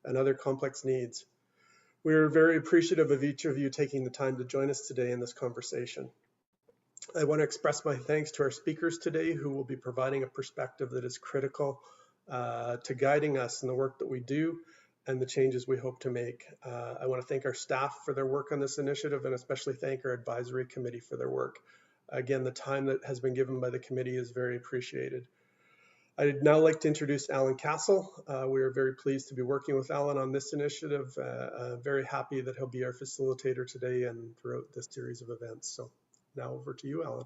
and other complex needs. We are very appreciative of each of you taking the time to join us today in this conversation. I want to express my thanks to our speakers today, who will be providing a perspective that is critical to guiding us in the work that we do and the changes we hope to make. I want to thank our staff for their work on this initiative, and especially thank our advisory committee for their work. Again, the time that has been given by the committee is very appreciated. I'd now like to introduce Alan Castle. We are very pleased to be working with Alan on this initiative. Very happy that he'll be our facilitator today and throughout this series of events. So now over to you, Alan.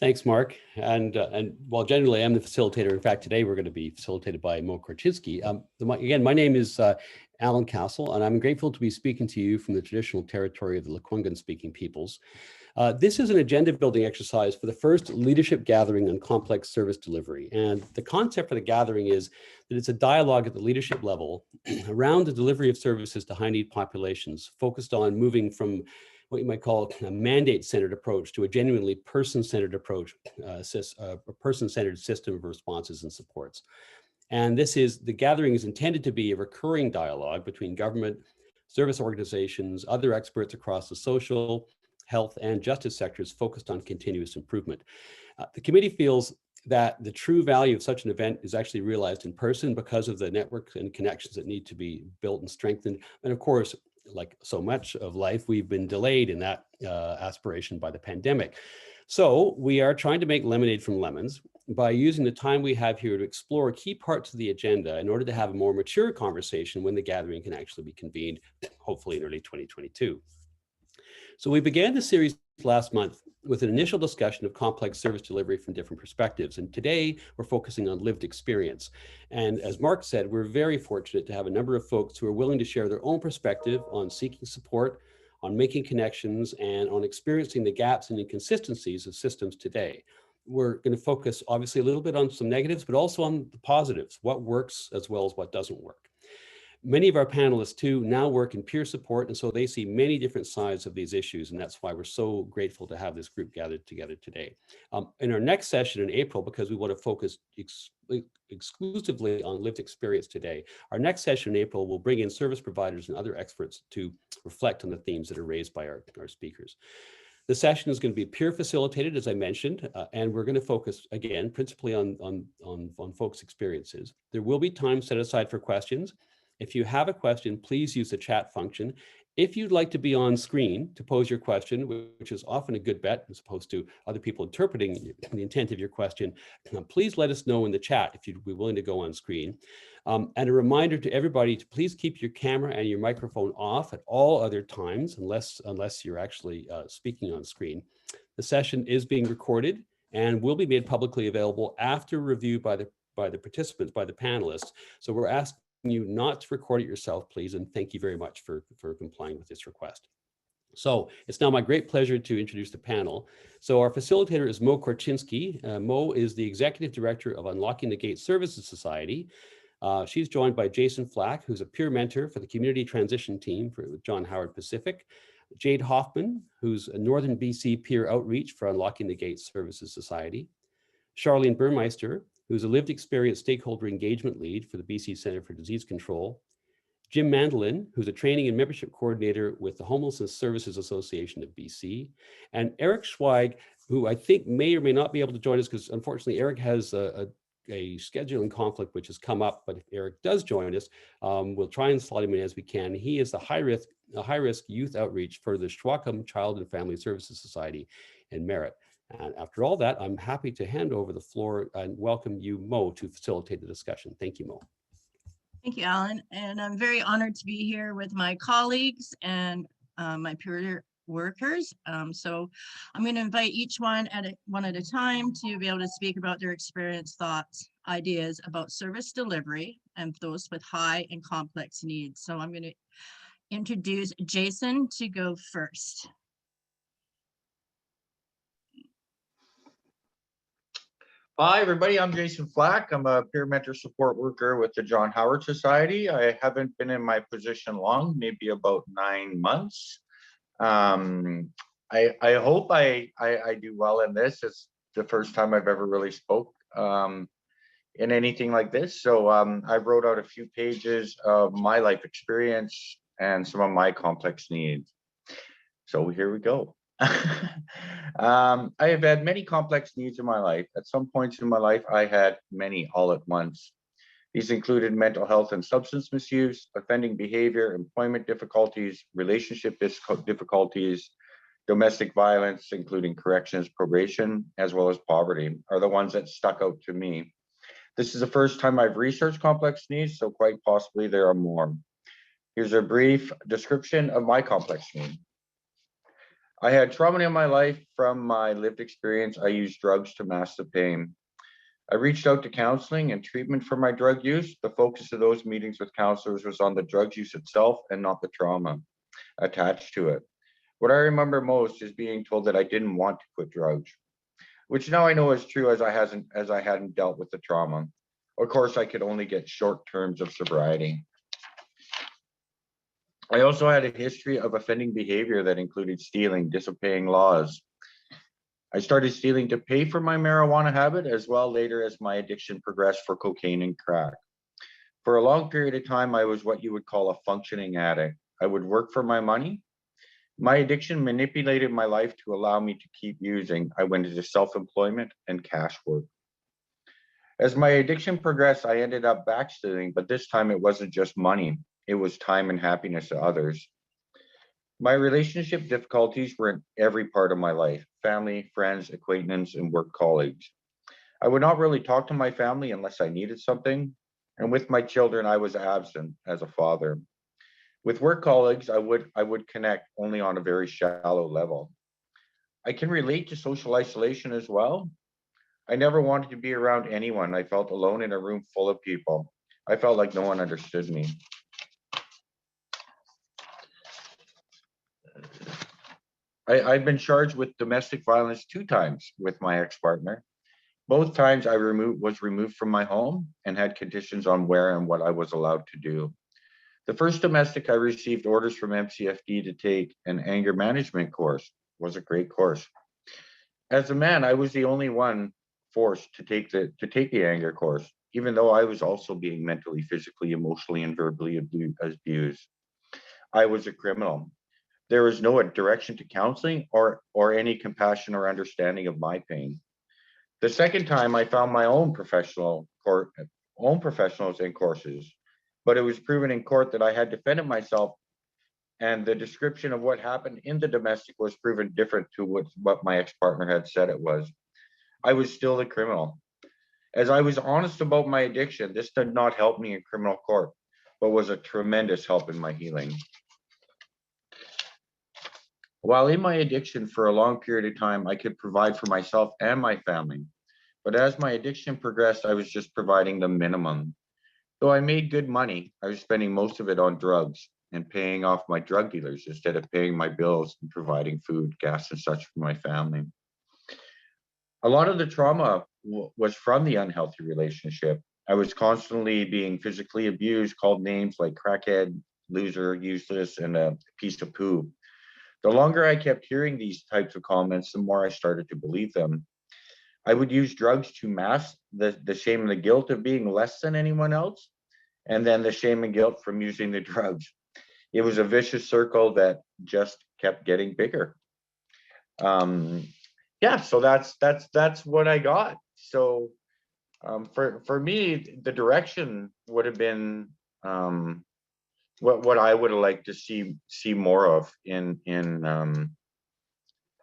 Thanks, Mark. And while generally I'm the facilitator, in fact, today we're going to be facilitated by Mo Korchinski. Again, my name is Alan Castle, and I'm grateful to be speaking to you from the traditional territory of the Lekwungen-speaking peoples. This is an agenda building exercise for the first leadership gathering on complex service delivery. And the concept for the gathering is that it's a dialogue at the leadership level around the delivery of services to high need populations, focused on moving from what you might call a mandate-centered approach to a genuinely person-centered approach, a person-centered system of responses and supports. And the gathering is intended to be a recurring dialogue between government, service organizations, other experts across the social, health, and justice sectors focused on continuous improvement. The committee feels that the true value of such an event is actually realized in person because of the networks and connections that need to be built and strengthened. And of course, like so much of life, we've been delayed in that aspiration by the pandemic. So we are trying to make lemonade from lemons by using the time we have here to explore key parts of the agenda in order to have a more mature conversation when the gathering can actually be convened, hopefully in early 2022. So we began the series last month with an initial discussion of complex service delivery from different perspectives. And today we're focusing on lived experience. And as Mark said, we're very fortunate to have a number of folks who are willing to share their own perspective on seeking support, on making connections, and on experiencing the gaps and inconsistencies of systems today. We're going to focus obviously a little bit on some negatives, but also on the positives, what works as well as what doesn't work. Many of our panelists too now work in peer support, and so they see many different sides of these issues, and that's why we're so grateful to have this group gathered together today. In our next session in April, because we want to focus exclusively on lived experience today, our next session in April will bring in service providers and other experts to reflect on the themes that are raised by our speakers. The session is going to be peer facilitated, as I mentioned, and we're going to focus again principally on folks' experiences. There will be time set aside for questions. If you have a question, please use the chat function. If you'd like to be on screen to pose your question, which is often a good bet as opposed to other people interpreting the intent of your question, please let us know in the chat if you'd be willing to go on screen. And a reminder to everybody to please keep your camera and your microphone off at all other times, unless you're actually speaking on screen. The session is being recorded and will be made publicly available after review by the participants, by the panelists. So we're asking you not to record it yourself, please, and thank you very much for complying with this request. So it's now my great pleasure to introduce the panel. So our facilitator is Mo Korchinski. Mo is the Executive Director of Unlocking the Gate Services Society. She's joined by Jason Flack, who's a peer mentor for the Community Transition Team for John Howard Pacific, Jade Hoffman, who's a Northern BC peer outreach for Unlocking the Gate Services Society, Charlene Burmeister, who's a lived experience stakeholder engagement lead for the BC Centre for Disease Control, Jim Mandolin, who's a training and membership coordinator with the Homelessness Services Association of BC, and Eric Schweig, who I think may or may not be able to join us because unfortunately Eric has a scheduling conflict which has come up, but if Eric does join us, we'll try and slot him in as we can. He is the high-risk youth outreach for the Shwakam Child and Family Services Society in Merritt. And after all that, I'm happy to hand over the floor and welcome you, Mo, to facilitate the discussion. Thank you, Mo. Thank you, Alan. And I'm very honored to be here with my colleagues and my peer workers. So I'm going to invite each one at a time to be able to speak about their experience, thoughts, ideas about service delivery and those with high and complex needs. So I'm going to introduce Jason to go first. Hi, everybody. I'm Jason Flack. I'm a peer mentor support worker with the John Howard Society. I haven't been in my position long, maybe about 9 months. I hope I do well in this. It's the first time I've ever really spoke in anything like this. So I wrote out a few pages of my life experience and some of my complex needs. So here we go. I have had many complex needs in my life. At some points in my life, I had many all at once. These included mental health and substance misuse, offending behavior, employment difficulties, relationship difficulties, domestic violence, including corrections, probation, as well as poverty, are the ones that stuck out to me. This is the first time I've researched complex needs, so quite possibly there are more. Here's a brief description of my complex need. I had trauma in my life. From my lived experience, I used drugs to mask the pain. I reached out to counseling and treatment for my drug use. The focus of those meetings with counselors was on the drug use itself and not the trauma attached to it. What I remember most is being told that I didn't want to quit drugs, which now I know is true as I hadn't dealt with the trauma. Of course, I could only get short terms of sobriety. I also had a history of offending behavior that included stealing, disobeying laws. I started stealing to pay for my marijuana habit as well later as my addiction progressed for cocaine and crack. For a long period of time, I was what you would call a functioning addict. I would work for my money. My addiction manipulated my life to allow me to keep using. I went into self-employment and cash work. As my addiction progressed, I ended up backsliding, but this time it wasn't just money. It was time and happiness to others. My relationship difficulties were in every part of my life: family, friends, acquaintances, and work colleagues. I would not really talk to my family unless I needed something. And with my children, I was absent as a father. With work colleagues, I would connect only on a very shallow level. I can relate to social isolation as well. I never wanted to be around anyone. I felt alone in a room full of people. I felt like no one understood me. I've been charged with domestic violence 2 times with my ex-partner. Both times I was removed from my home and had conditions on where and what I was allowed to do. The first domestic, I received orders from MCFD to take an anger management course. It was a great course. As a man, I was the only one forced to take the anger course, even though I was also being mentally, physically, emotionally, and verbally abused. I was a criminal. There was no direction to counseling or any compassion or understanding of my pain. The second time, I found my own professionals in courses, but it was proven in court that I had defended myself, and the description of what happened in the domestic was proven different to what my ex-partner had said it was. I was still the criminal. As I was honest about my addiction, this did not help me in criminal court, but was a tremendous help in my healing. While in my addiction for a long period of time, I could provide for myself and my family. But as my addiction progressed, I was just providing the minimum. Though I made good money, I was spending most of it on drugs and paying off my drug dealers instead of paying my bills and providing food, gas, and such for my family. A lot of the trauma was from the unhealthy relationship. I was constantly being physically abused, called names like crackhead, loser, useless, and a piece of poo. The longer I kept hearing these types of comments, the more I started to believe them. I would use drugs to mask the shame and the guilt of being less than anyone else, and then the shame and guilt from using the drugs. It was a vicious circle that just kept getting bigger. Yeah, so that's what I got. So for me, the direction would have been what I would have liked to see more of in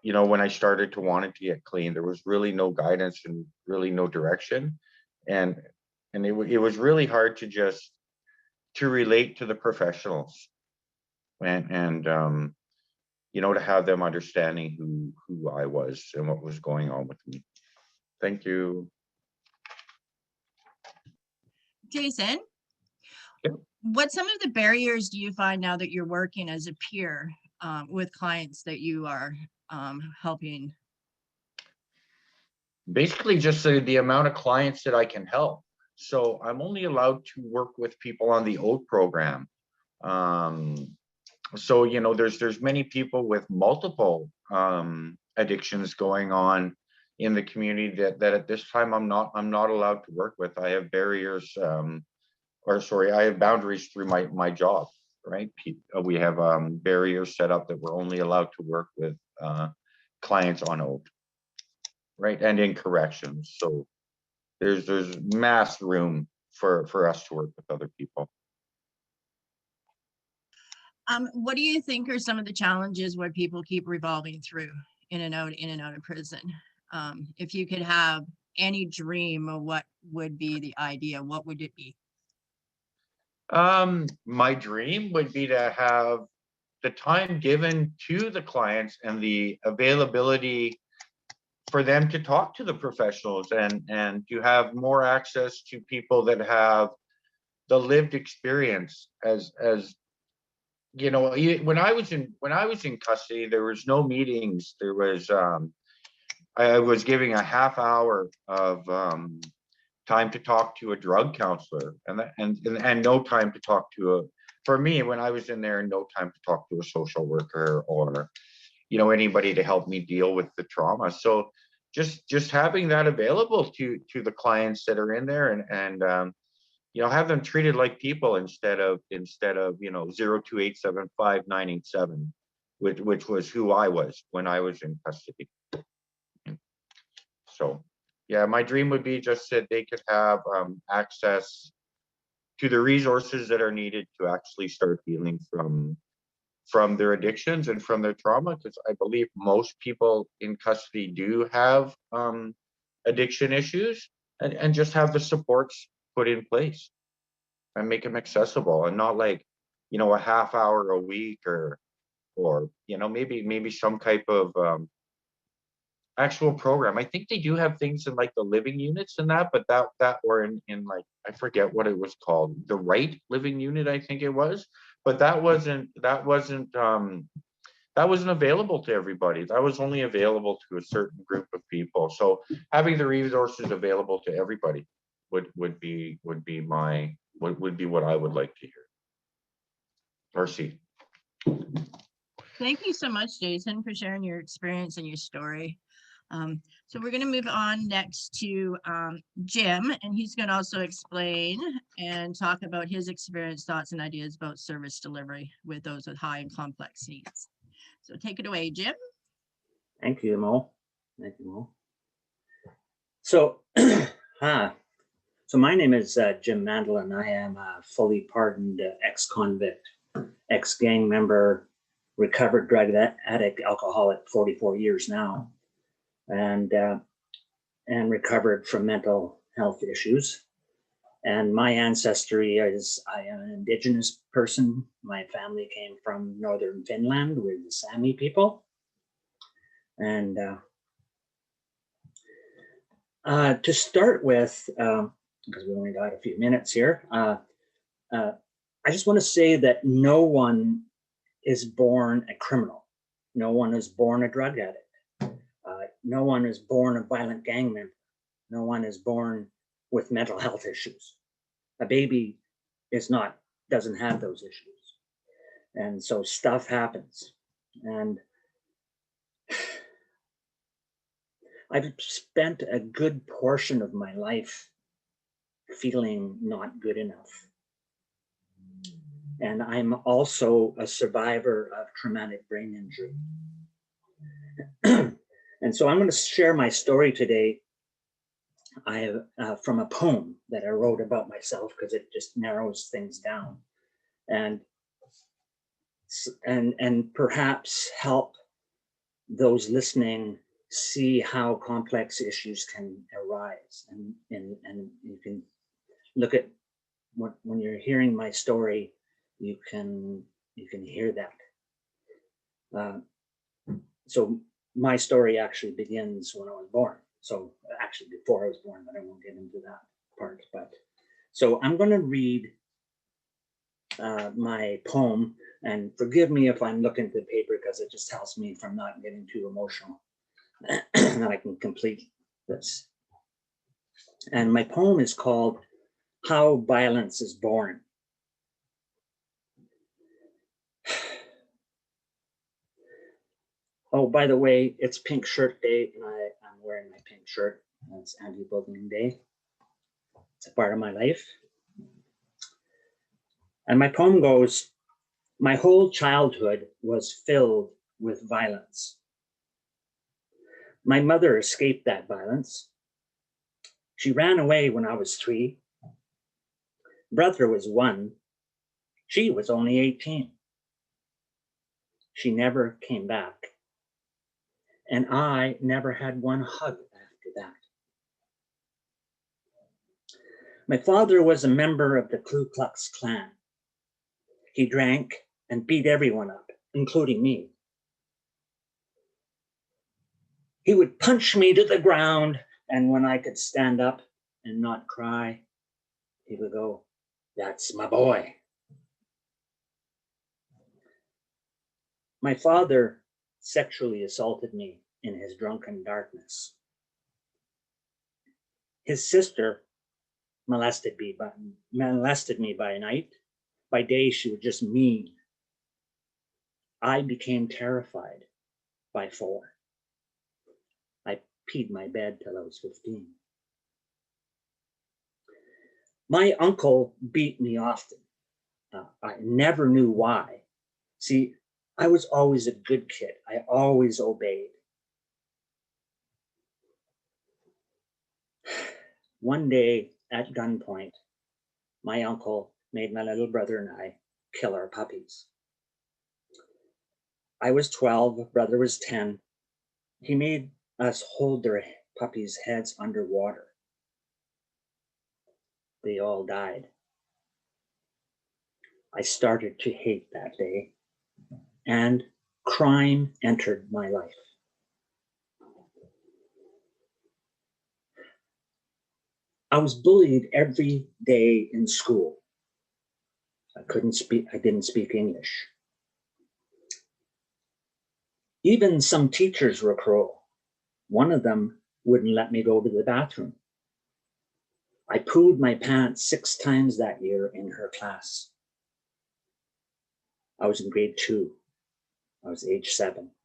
you know, when I started to want it to get clean. There was really no guidance and really no direction, and it was really hard to just to relate to the professionals and you know, to have them understanding who I was and what was going on with me. Thank you. Jason, Yeah. what some of the barriers do you find now that you're working as a peer with clients that you are helping? Basically just the amount of clients that I can help. So I'm only allowed to work with people on the OAT program. So, you know, there's many people with multiple addictions going on in the community that at this time I'm not allowed to work with. I have barriers, I have boundaries through my job, right? We have barriers set up that we're only allowed to work with clients on oath, right? And in corrections. So there's mass room for us to work with other people. What do you think are some of the challenges where people keep revolving through in and out of prison? If you could have any dream of what would be the idea, what would it be? My dream would be to have the time given to the clients and the availability for them to talk to the professionals and to have more access to people that have the lived experience as you know. When I was in custody, there was no meetings. There was I was giving a half hour of time to talk to a drug counselor and no time to talk to for me when I was in there, no time to talk to a social worker or, you know, anybody to help me deal with the trauma. So just having that available to the clients that are in there and you know, have them treated like people instead of, you know, 02875-987, which was who I was when I was in custody. So yeah, my dream would be just that they could have access to the resources that are needed to actually start healing from their addictions and from their trauma, because I believe most people in custody do have addiction issues, and just have the supports put in place and make them accessible, and not like, you know, a half hour a week or you know, maybe some type of actual program. I think they do have things in like the living units and that, but that or in like, I forget what it was called, the right living unit, I think it was, but that wasn't available to everybody. That was only available to a certain group of people. So having the resources available to everybody would be what I would like to hear or see. Thank you so much, Jason, for sharing your experience and your story. So we're going to move on next to Jim, and he's going to also explain and talk about his experience, thoughts, and ideas about service delivery with those with high and complex needs. So take it away, Jim. Thank you, Mo. Thank you, Mo. So, so my name is Jim Mandel, and I am a fully pardoned ex-convict, ex-gang member, recovered drug addict, alcoholic, 44 years now, and recovered from mental health issues. And my ancestry is, I am an Indigenous person. My family came from northern Finland with the Sami people. And to start with, because we only got a few minutes here, I just want to say that no one is born a criminal. No one is born a drug addict. No one is born a violent gang member. No one is born with mental health issues. A baby doesn't have those issues. And so stuff happens. And I've spent a good portion of my life feeling not good enough. And I'm also a survivor of traumatic brain injury. And so I'm going to share my story today from a poem that I wrote about myself, because it just narrows things down and perhaps help those listening see how complex issues can arise. And you can look at when you're hearing my story, you can hear that. So my story actually begins when I was born. So actually before I was born, but I won't get into that part. But so I'm going to read my poem, and forgive me if I'm looking at the paper, because it just helps me from not getting too emotional. And I can complete this. And my poem is called How Violence is Born. Oh, by the way, it's Pink Shirt Day, and I'm wearing my pink shirt. It's Anti-Bullying Day. It's a part of my life. And my poem goes, my whole childhood was filled with violence. My mother escaped that violence. She ran away when I was 3. Brother was 1. She was only 18. She never came back. And I never had one hug after that. My father was a member of the Ku Klux Klan. He drank and beat everyone up, including me. He would punch me to the ground, and when I could stand up and not cry, he would go, "That's my boy." My father sexually assaulted me in his drunken darkness. His sister molested me by night. By day, she was just mean. I became terrified by 4. I peed my bed till I was 15. My uncle beat me often. I never knew why. See, I was always a good kid. I always obeyed. One day at gunpoint, my uncle made my little brother and I kill our puppies. I was 12, brother was 10. He made us hold their puppies' heads underwater. They all died. I started to hate that day, and crime entered my life. I was bullied every day in school. I didn't speak English. Even some teachers were cruel. One of them wouldn't let me go to the bathroom. I pooed my pants 6 times that year in her class. I was in grade 2. I was age 7.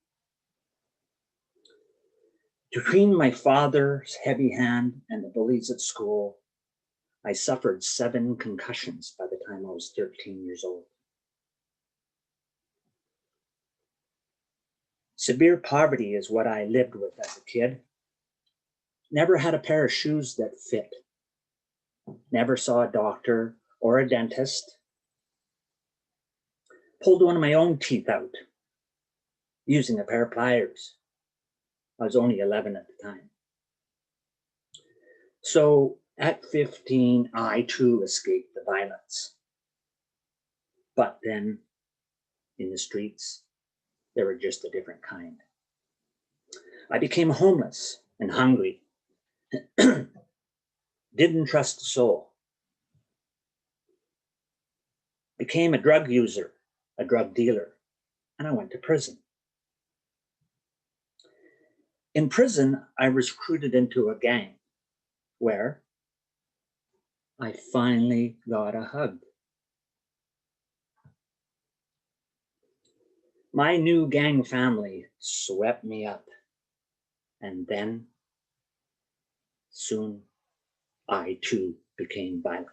Between my father's heavy hand and the bullies at school, I suffered 7 concussions by the time I was 13 years old. Severe poverty is what I lived with as a kid. Never had a pair of shoes that fit. Never saw a doctor or a dentist. Pulled one of my own teeth out using a pair of pliers. I was only 11 at the time. So at 15, I too escaped the violence. But then in the streets, they were just a different kind. I became homeless and hungry. Didn't trust a soul. Became a drug user, a drug dealer, and I went to prison. In prison, I was recruited into a gang where I finally got a hug. My new gang family swept me up, and then soon I too became violent.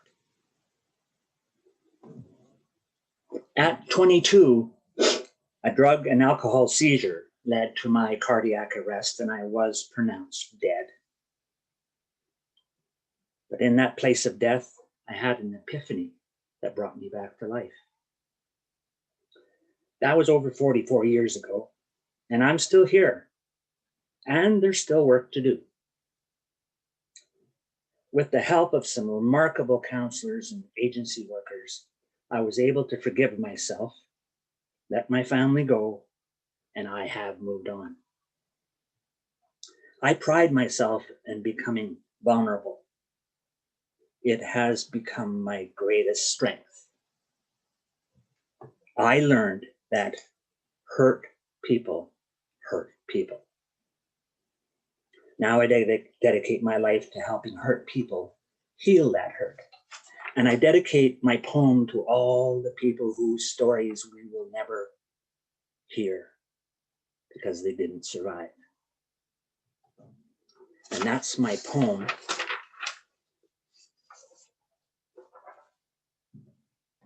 At 22, a drug and alcohol seizure led to my cardiac arrest, and I was pronounced dead. But in that place of death, I had an epiphany that brought me back to life. That was over 44 years ago, and I'm still here, and there's still work to do. With the help of some remarkable counselors and agency workers, I was able to forgive myself, let my family go, and I have moved on. I pride myself in becoming vulnerable. It has become my greatest strength. I learned that hurt people hurt people. Now I dedicate my life to helping hurt people heal that hurt. And I dedicate my poem to all the people whose stories we will never hear. because they didn't survive. And that's my poem.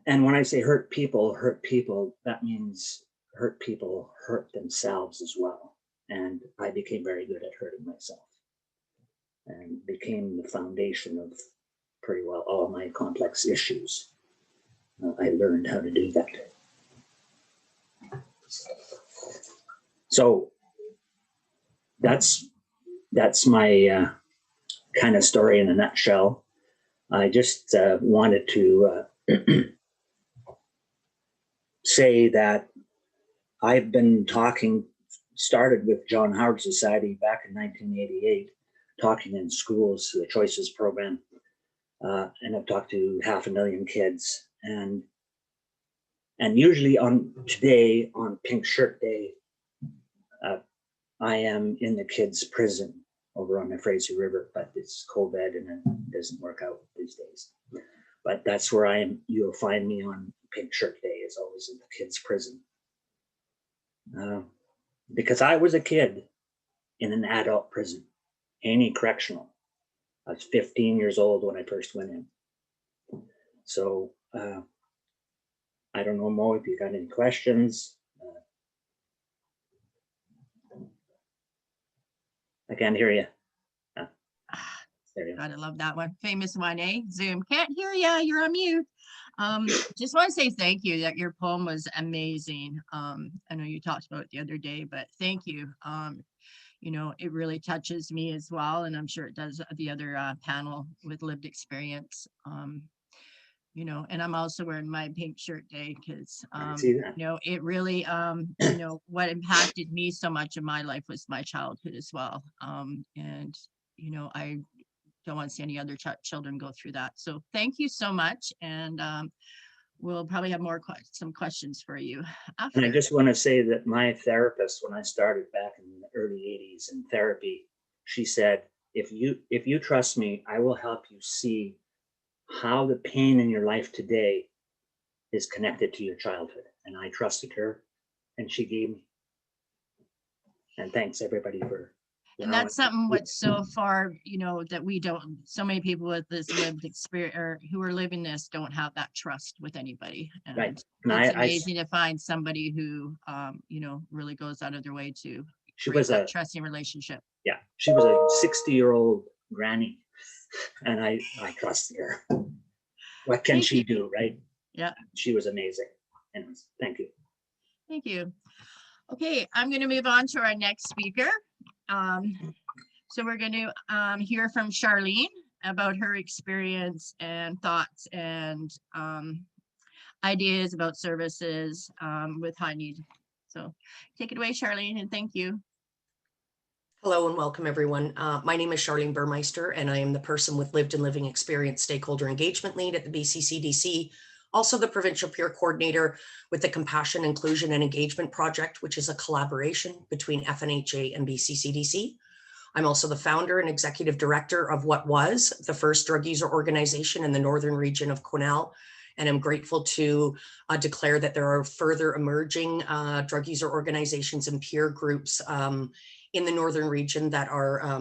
And when I say hurt people, that means hurt people hurt themselves as well. And I became very good at hurting myself and became the foundation of pretty well all my complex issues. I learned how to do that. So that's my kind of story in a nutshell. I just wanted to say that I've been started with John Howard Society back in 1988, talking in schools, the Choices program, and I've talked to 500,000 kids. And usually today on Pink Shirt Day, I am in the kids' prison over on the Fraser River, but it's COVID and it doesn't work out these days. But that's where I am. You'll find me on Pink Shirt Day, is always in the kids' prison. Because I was a kid in an adult prison, Haney Correctional. I was 15 years old when I first went in. So I don't know, Mo, if you got any questions. I can't hear you. There you go. God, I love that one. Famous one, eh? Zoom. Can't hear ya. You're on mute. Just want to say thank you. That your poem was amazing. I know you talked about it the other day, but thank you. You know, it really touches me as well, and I'm sure it does the other panel with lived experience. You know, and I'm also wearing my Pink Shirt Day because See that? you know, it really you know, what impacted me so much in my life was my childhood as well. And you know, I don't want to see any other children go through that. So thank you so much. And we'll probably have some questions for you after. And I just want to say that my therapist, when I started back in the early 80s in therapy, she said, if you trust me, I will help you see how the pain in your life today is connected to your childhood. And I trusted her, and she gave me. And thanks everybody for. And that's something what's so far, you know, that we don't, so many people with this lived experience or who are living this don't have that trust with anybody. And Right. And it's amazing to find somebody who, you know, really goes out of their way to create that trusting relationship. Yeah, she was a 60-year-old granny, and I trusted her. What can she do, right? Yeah. She was amazing. Anyways, thank you. Thank you. Okay, I'm going to move on to our next speaker. So we're going to hear from Charlene about her experience and thoughts and ideas about services with high need. So take it away, Charlene, and thank you. Hello and welcome, everyone. My name is Charlene Burmeister, and I am the person with lived and living experience stakeholder engagement lead at the BCCDC, also the provincial peer coordinator with the Compassion, Inclusion and Engagement Project, which is a collaboration between FNHA and BCCDC. I'm also the founder and executive director of what was the first drug user organization in the northern region of Quesnel. And I'm grateful to declare that there are further emerging drug user organizations and peer groups in the northern region that are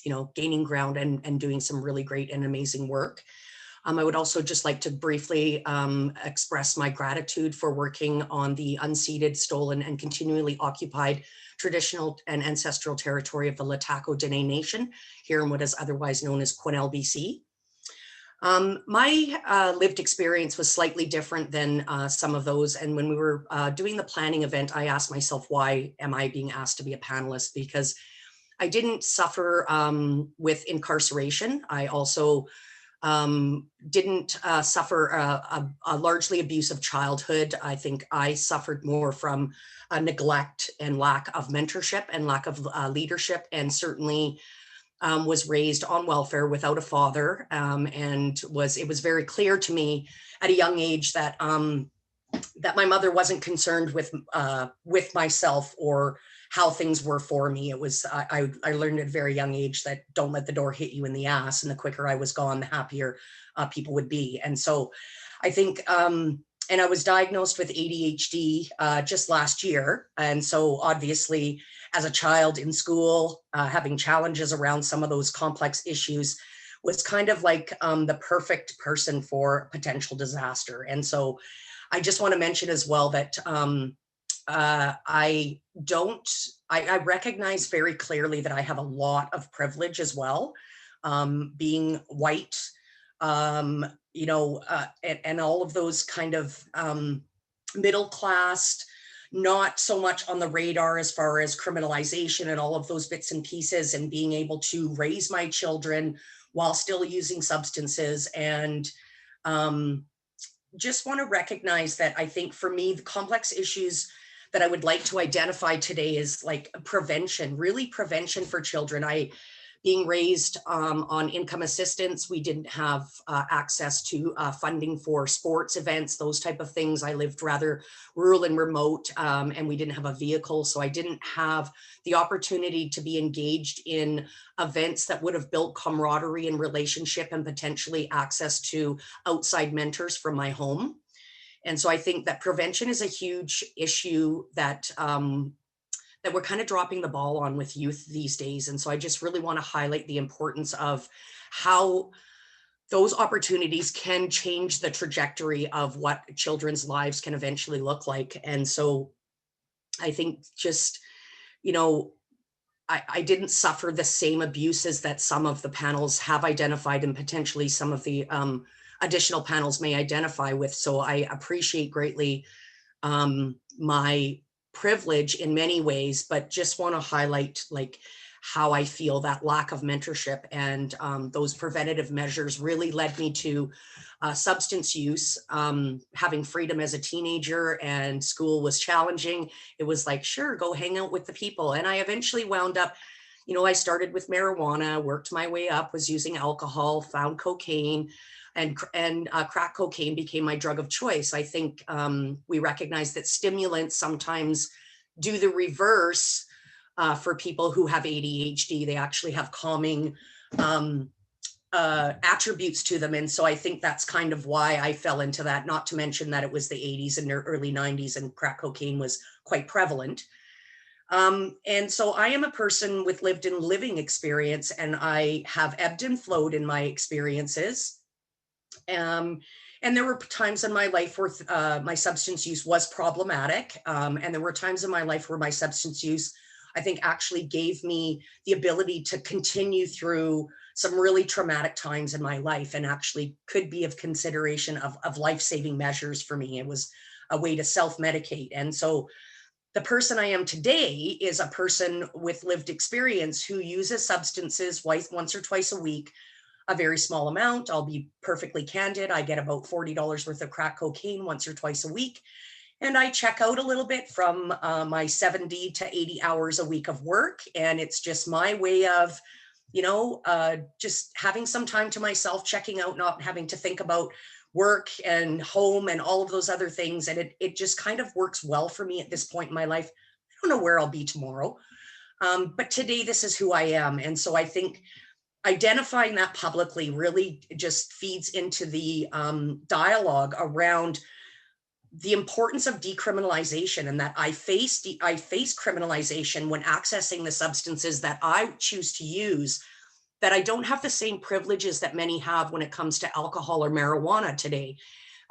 you know, gaining ground and doing some really great and amazing work. I would also just like to briefly express my gratitude for working on the unceded, stolen, and continually occupied traditional and ancestral territory of the Lataco Dene Nation here in what is otherwise known as Quesnel, BC. My lived experience was slightly different than some of those. And when we were doing the planning event, I asked myself, why am I being asked to be a panelist? Because I didn't suffer with incarceration. I also didn't suffer a largely abusive childhood. I think I suffered more from neglect and lack of mentorship and lack of leadership, and certainly was raised on welfare without a father, and it was very clear to me at a young age that that my mother wasn't concerned with myself or how things were for me. It was I learned at a very young age that don't let the door hit you in the ass, and the quicker I was gone, the happier people would be. And so I think And I was diagnosed with ADHD just last year. And so obviously, as a child in school, having challenges around some of those complex issues was kind of like the perfect person for potential disaster. And so I just want to mention as well that I recognize very clearly that I have a lot of privilege as well, being white, and all of those kind of middle class, not so much on the radar as far as criminalization and all of those bits and pieces, and being able to raise my children while still using substances. And just want to recognize that I think for me, the complex issues that I would like to identify today is like prevention, really prevention for children. Being raised on income assistance, we didn't have access to funding for sports events, those type of things. I lived rather rural and remote, and we didn't have a vehicle. So I didn't have the opportunity to be engaged in events that would have built camaraderie and relationship, and potentially access to outside mentors from my home. And so I think that prevention is a huge issue that that we're kind of dropping the ball on with youth these days. And so I just really want to highlight the importance of how those opportunities can change the trajectory of what children's lives can eventually look like. And so I think just, I didn't suffer the same abuses that some of the panels have identified, and potentially some of the additional panels may identify with. So I appreciate greatly my privilege in many ways, but just want to highlight like how I feel that lack of mentorship and those preventative measures really led me to substance use. Having freedom as a teenager and school was challenging. It was like, sure, go hang out with the people. And I eventually wound up, I started with marijuana, worked my way up, was using alcohol, found cocaine, and crack cocaine became my drug of choice. I think we recognize that stimulants sometimes do the reverse for people who have ADHD. They actually have calming attributes to them. And so I think that's kind of why I fell into that, not to mention that it was the 80s and early 90s and crack cocaine was quite prevalent. And so I am a person with lived and living experience, and I have ebbed and flowed in my experiences. And there were times in my life where my substance use was problematic. And there were times in my life where my substance use, I think, actually gave me the ability to continue through some really traumatic times in my life, and actually could be of consideration of life-saving measures for me. It was a way to self-medicate. And so the person I am today is a person with lived experience who uses substances once or twice a week, a very small amount. I'll be perfectly candid. I get about $40 worth of crack cocaine once or twice a week. And I check out a little bit from my 70 to 80 hours a week of work. And it's just my way of, just having some time to myself, checking out, not having to think about work and home and all of those other things. And it just kind of works well for me at this point in my life. I don't know where I'll be tomorrow. But today, this is who I am. And so I think identifying that publicly really just feeds into the dialogue around the importance of decriminalization, and that I face criminalization when accessing the substances that I choose to use, that I don't have the same privileges that many have when it comes to alcohol or marijuana today.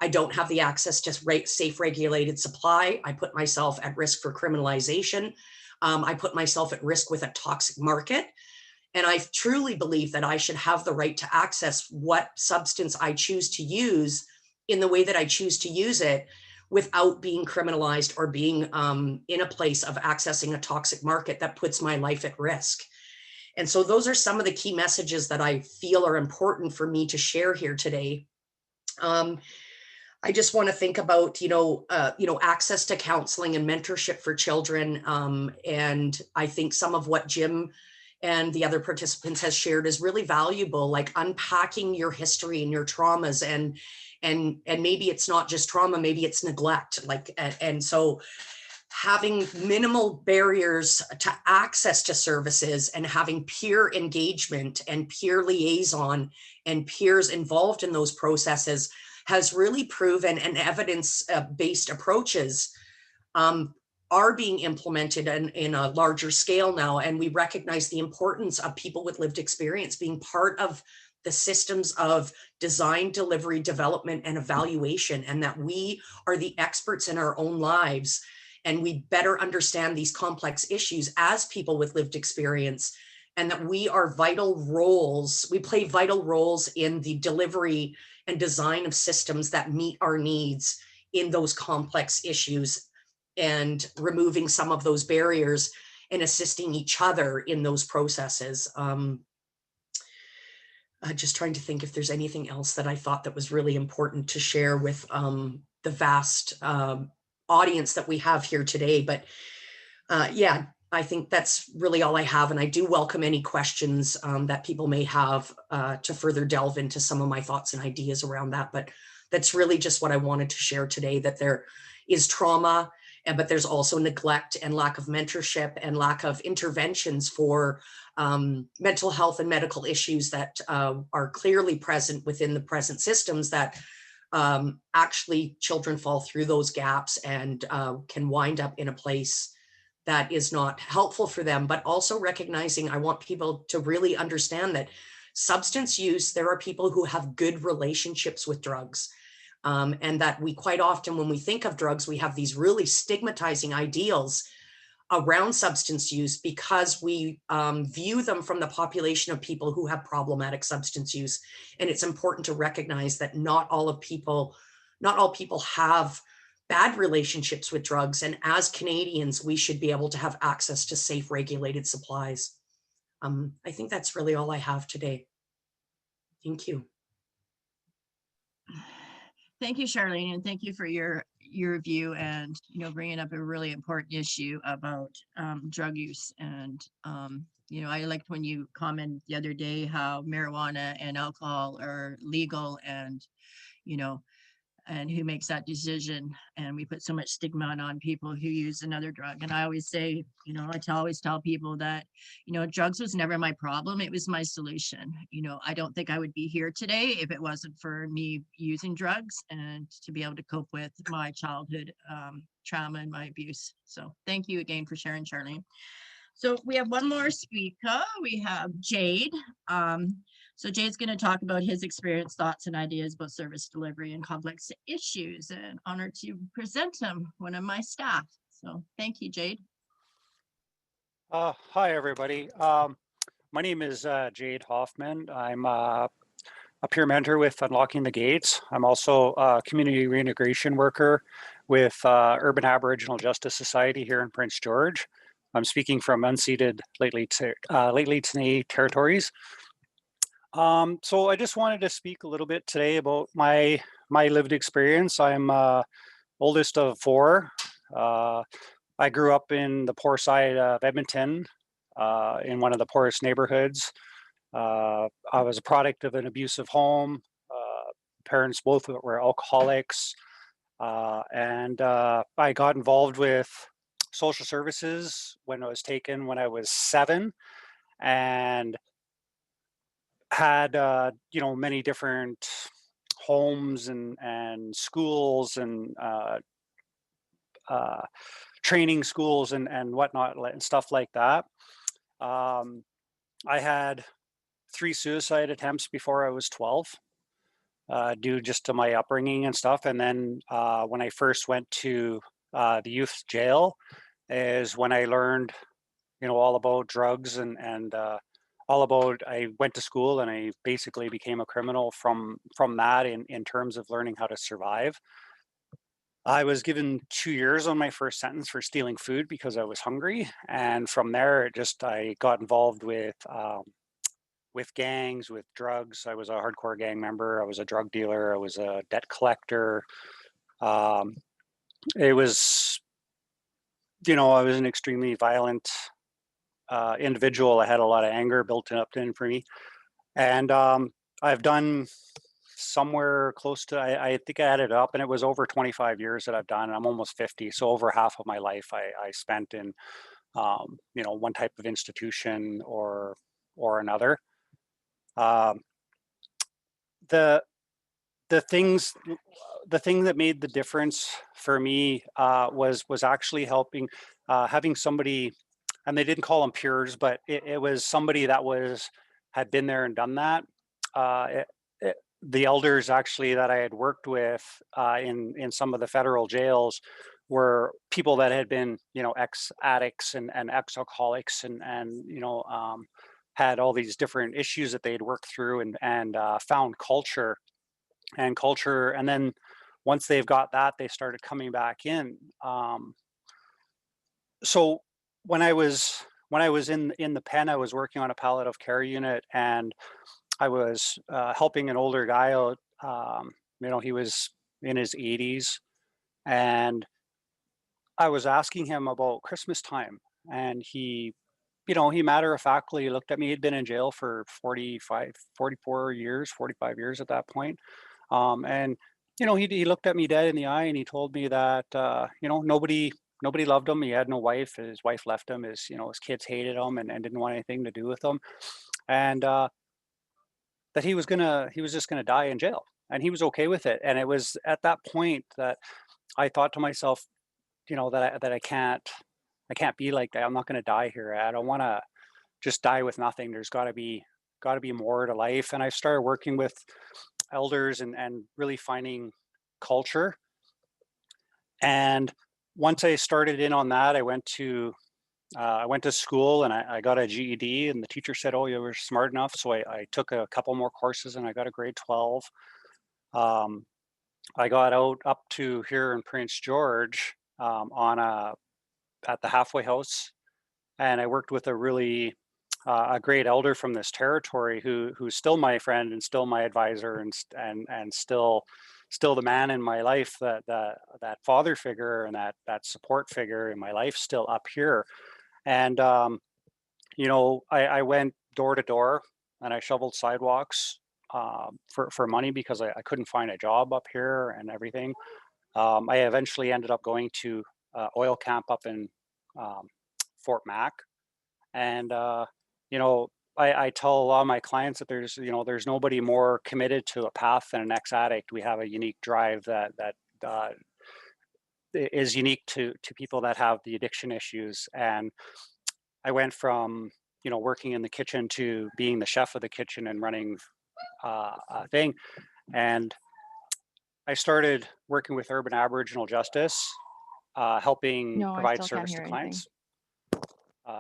I don't have the access to safe regulated supply. I put myself at risk for criminalization. I put myself at risk with a toxic market. And I truly believe that I should have the right to access what substance I choose to use in the way that I choose to use it, without being criminalized or being in a place of accessing a toxic market that puts my life at risk. And so those are some of the key messages that I feel are important for me to share here today. I just want to think about, access to counseling and mentorship for children. And I think some of what Jim and the other participants has shared is really valuable, like unpacking your history and your traumas, and maybe it's not just trauma, maybe it's neglect. And so having minimal barriers to access to services, and having peer engagement and peer liaison and peers involved in those processes has really proven, and evidence-based approaches are being implemented in a larger scale now. And we recognize the importance of people with lived experience being part of the systems of design, delivery, development, and evaluation, and that we are the experts in our own lives, and we better understand these complex issues as people with lived experience, and that we are vital roles, we play vital roles in the delivery and design of systems that meet our needs in those complex issues, and removing some of those barriers and assisting each other in those processes. Just trying to think if there's anything else that I thought that was really important to share with the vast audience that we have here today. But yeah, I think that's really all I have. And I do welcome any questions that people may have to further delve into some of my thoughts and ideas around that. But that's really just what I wanted to share today, that there is trauma, but there's also neglect and lack of mentorship and lack of interventions for mental health and medical issues that are clearly present within the present systems, that actually children fall through those gaps and can wind up in a place that is not helpful for them. But also recognizing, I want people to really understand that substance use, there are people who have good relationships with drugs. And that we quite often, when we think of drugs, we have these really stigmatizing ideals around substance use because we view them from the population of people who have problematic substance use. And it's important to recognize that not all people have bad relationships with drugs. And as Canadians, we should be able to have access to safe, regulated supplies. I think that's really all I have today. Thank you. Thank you, Charlene, and thank you for your view and, you know, bringing up a really important issue about drug use. And, you know, I liked when you commented the other day how marijuana and alcohol are legal, and, you know, and who makes that decision. And we put so much stigma on people who use another drug. And I always say, you know, always tell people that, you know, drugs was never my problem. It was my solution. You know, I don't think I would be here today if it wasn't for me using drugs and to be able to cope with my childhood trauma and my abuse. So thank you again for sharing, Charlene. So we have one more speaker. We have Jade. So Jade's going to talk about his experience, thoughts, and ideas about service delivery and complex issues. And honored to present him, one of my staff. So thank you, Jade. Hi, everybody. My name is Jade Hoffman. I'm a peer mentor with Unlocking the Gates. I'm also a community reintegration worker with Urban Aboriginal Justice Society here in Prince George. I'm speaking from unceded Lheidli T'enneh territories. So I just wanted to speak a little bit today about my lived experience. I'm oldest of four. I grew up in the poor side of Edmonton, in one of the poorest neighborhoods. I was a product of an abusive home. Parents both were alcoholics, and I got involved with social services when I was 7, and had you know, many different homes and schools and training schools and whatnot and stuff like that. I had 3 suicide attempts before I was 12, due just to my upbringing and stuff. And then when I first went to the youth jail is when I learned, you know, all about drugs and all about, I went to school and I basically became a criminal from that in terms of learning how to survive. I was given 2 years on my first sentence for stealing food because I was hungry. And from there, I got involved with gangs, with drugs. I was a hardcore gang member. I was a drug dealer. I was a debt collector. It was, you know, I was an extremely violent individual. I had a lot of anger built up in for me. And I've done somewhere close to, I think I added up, and it was over 25 years that I've done. I'm almost 50. So over half of my life I spent in, you know, one type of institution or another. The the thing that made the difference for me was actually helping, having somebody, and they didn't call them peers, but it was somebody that had been there and done that. The elders actually that I had worked with in some of the federal jails were people that had been, ex-addicts and ex-alcoholics and had all these different issues that they had worked through and found culture. And then once they've got that, they started coming back in. So when I was in the pen, I was working on a palliative care unit, and I was helping an older guy out. He was in his 80s, and I was asking him about Christmas time, and he matter of factly looked at me. He'd been in jail for 44 years, 45 years at that point. And he looked at me dead in the eye, and he told me that nobody loved him. He had no wife. His wife left him. His kids hated him and didn't want anything to do with him. And that he was just gonna die in jail, and he was okay with it. And it was at that point that I thought to myself, that I can't be like that. I'm not gonna die here. I don't want to just die with nothing. There's got to be more to life. And I started working with elders and really finding culture. And once I started in on that, I went to school, and I got a GED, and the teacher said, "Oh, you were smart enough." So I took a couple more courses, and I got a grade 12. I got out up to here in Prince George at the halfway house, and I worked with a great elder from this territory who's still my friend and still my advisor and still the man in my life, that father figure and that support figure in my life, still up here. And I went door to door, and I shoveled sidewalks for money because I couldn't find a job up here and everything. I eventually ended up going to oil camp up in Fort Mac, and I tell a lot of my clients that there's nobody more committed to a path than an ex-addict. We have a unique drive that is unique to people that have the addiction issues. And I went from working in the kitchen to being the chef of the kitchen and running a thing. And I started working with Urban Aboriginal Justice, helping No, I provide still can't service to hear anything. clients.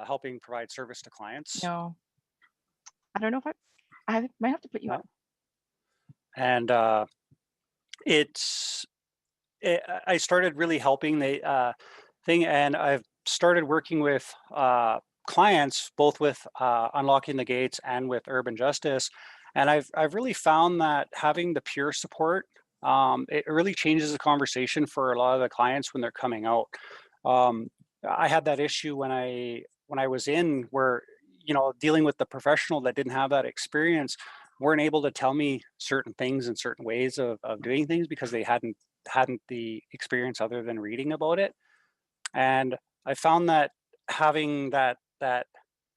Helping provide service to clients. No, I don't know if I might have to put you No. up. And I started really helping the thing, and I've started working with clients, both with Unlocking the Gates and with Urban Justice. And I've really found that having the peer support, it really changes the conversation for a lot of the clients when they're coming out. I had that issue when I was in, where dealing with the professional that didn't have that experience, weren't able to tell me certain things and certain ways of doing things because they hadn't the experience other than reading about it. And I found that having that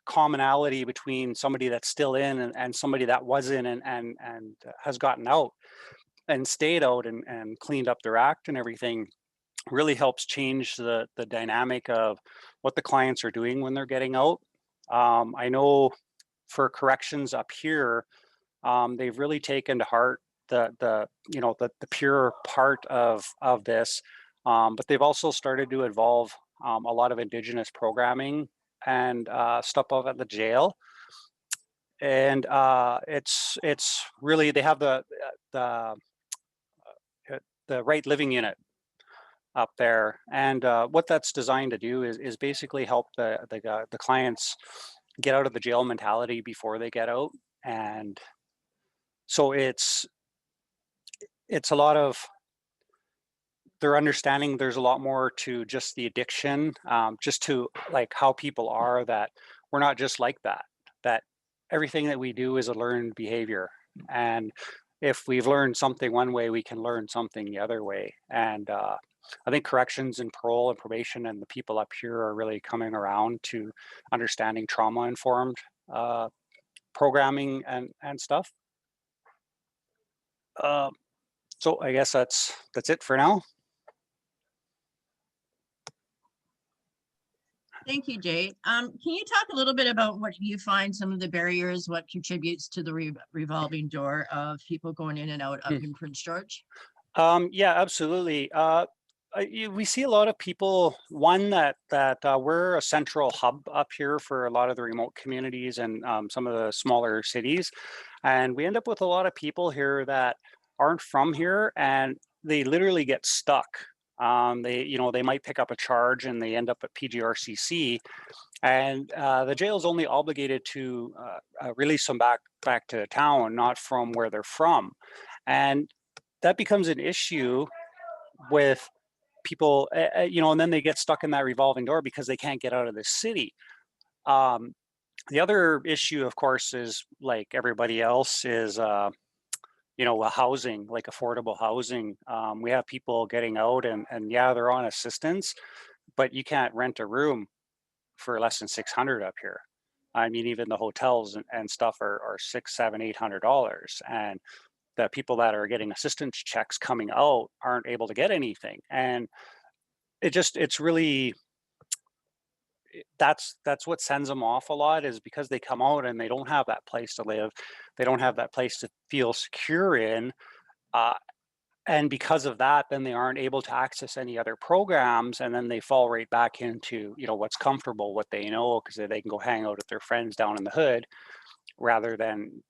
commonality between somebody that's still in and somebody that was in and has gotten out and stayed out and cleaned up their act and everything really helps change the dynamic of what the clients are doing when they're getting out. I know for corrections up here, they've really taken to heart the pure part of this, but they've also started to involve a lot of Indigenous programming and stuff up at the jail. And it's really, they have the Right Living Unit up there, and what that's designed to do is basically help the clients get out of the jail mentality before they get out. And so it's a lot of their understanding there's a lot more to just the addiction, just to like how people are, that we're not just like that everything that we do is a learned behavior. And if we've learned something one way, we can learn something the other way. And I think corrections and parole and probation and the people up here are really coming around to understanding trauma-informed programming and stuff. So I guess that's it for now. Thank you, Jay. Can you talk a little bit about what you find some of the barriers, what contributes to the revolving door of people going in and out up in Prince George? Yeah, absolutely. We see a lot of people, one that we're a central hub up here for a lot of the remote communities and some of the smaller cities. And we end up with a lot of people here that aren't from here and they literally get stuck. They might pick up a charge and they end up at PGRCC, and the jail is only obligated to release them back to town, not from where they're from. And that becomes an issue with people, and then they get stuck in that revolving door because they can't get out of the city. The other issue, of course, is like everybody else is, housing, like affordable housing. We have people getting out and yeah, they're on assistance, but you can't rent a room for less than 600 up here. I mean, even the hotels and stuff are $600, $700, $800. And the people that are getting assistance checks coming out aren't able to get anything. And it's really, that's what sends them off a lot, is because they come out and they don't have that place to live. They don't have that place to feel secure in. And because of that, then they aren't able to access any other programs. And then they fall right back into, what's comfortable, what they know, because they can go hang out with their friends down in the hood rather than,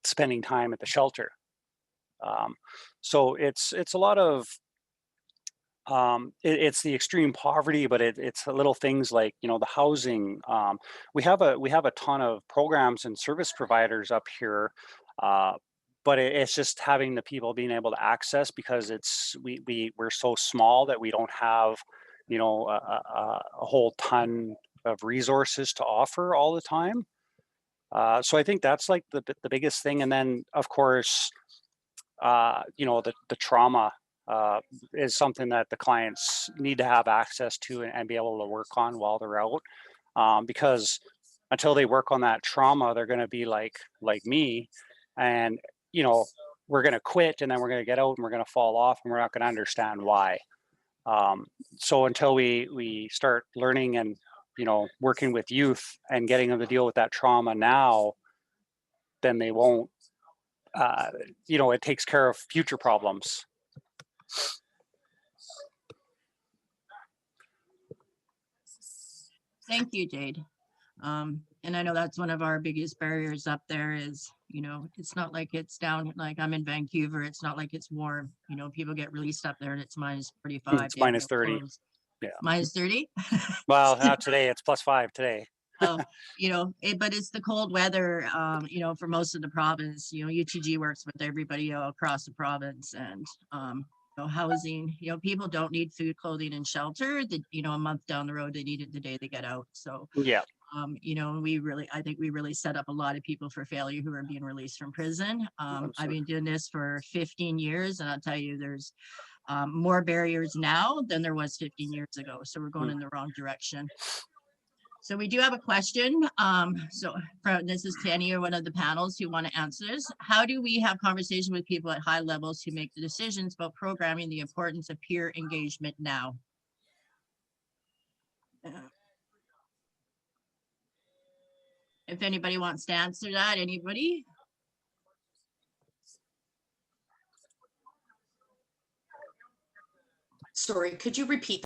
spending time at the shelter. So it's a lot of, it's the extreme poverty, but it's little things like, the housing. We have a ton of programs and service providers up here, but it's just having the people being able to access, because we're so small that we don't have, a whole ton of resources to offer all the time. So I think that's like the biggest thing. And then of course, the trauma is something that the clients need to have access to and be able to work on while they're out. Because until they work on that trauma, they're going to be like me, and we're going to quit, and then we're going to get out and we're going to fall off, and we're not going to understand why. So until we start learning and working with youth and getting them to deal with that trauma now, then they won't. It takes care of future problems. Thank you, Jade. And I know that's one of our biggest barriers up there is, it's not like it's down, like I'm in Vancouver, it's not like it's warm. People get released up there and it's minus 45. It's minus 30. Clothes. Yeah. Minus 30? Well, not today, it's +5 today. But it's the cold weather, for most of the province. UTG works with everybody across the province, and housing, people don't need food, clothing, and shelter. A month down the road, they need it the day they get out. So yeah, I think we really set up a lot of people for failure who are being released from prison. I've been doing this for 15 years, and I'll tell you, there's more barriers now than there was 15 years ago. So we're going in the wrong direction. So we do have a question. This is to any or one of the panels who want to answer this. How do we have conversation with people at high levels who make the decisions about programming, the importance of peer engagement now? If anybody wants to answer that, anybody? Sorry, could you repeat?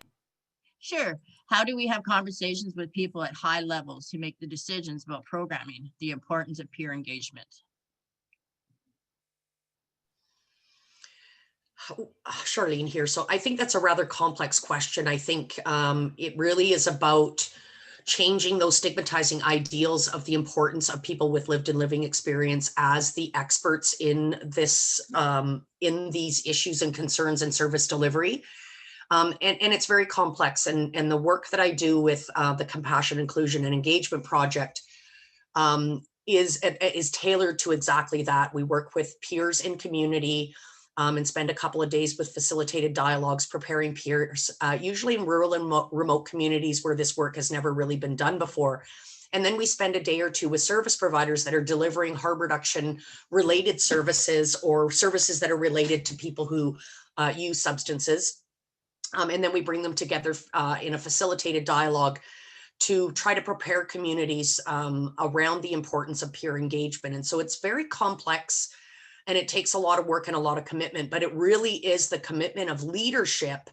Sure. How do we have conversations with people at high levels who make the decisions about programming, the importance of peer engagement? Charlene here. So I think that's a rather complex question. I think it really is about changing those stigmatizing ideals of the importance of people with lived and living experience as the experts in this, in these issues and concerns and service delivery. And it's very complex. And the work that I do with the Compassion, Inclusion, and Engagement Project is tailored to exactly that. We work with peers in community and spend a couple of days with facilitated dialogues, preparing peers, usually in rural and remote communities where this work has never really been done before. And then we spend a day or two with service providers that are delivering harm reduction related services or services that are related to people who use substances. And then we bring them together in a facilitated dialogue to try to prepare communities around the importance of peer engagement. And so it's very complex and it takes a lot of work and a lot of commitment, but it really is the commitment of leadership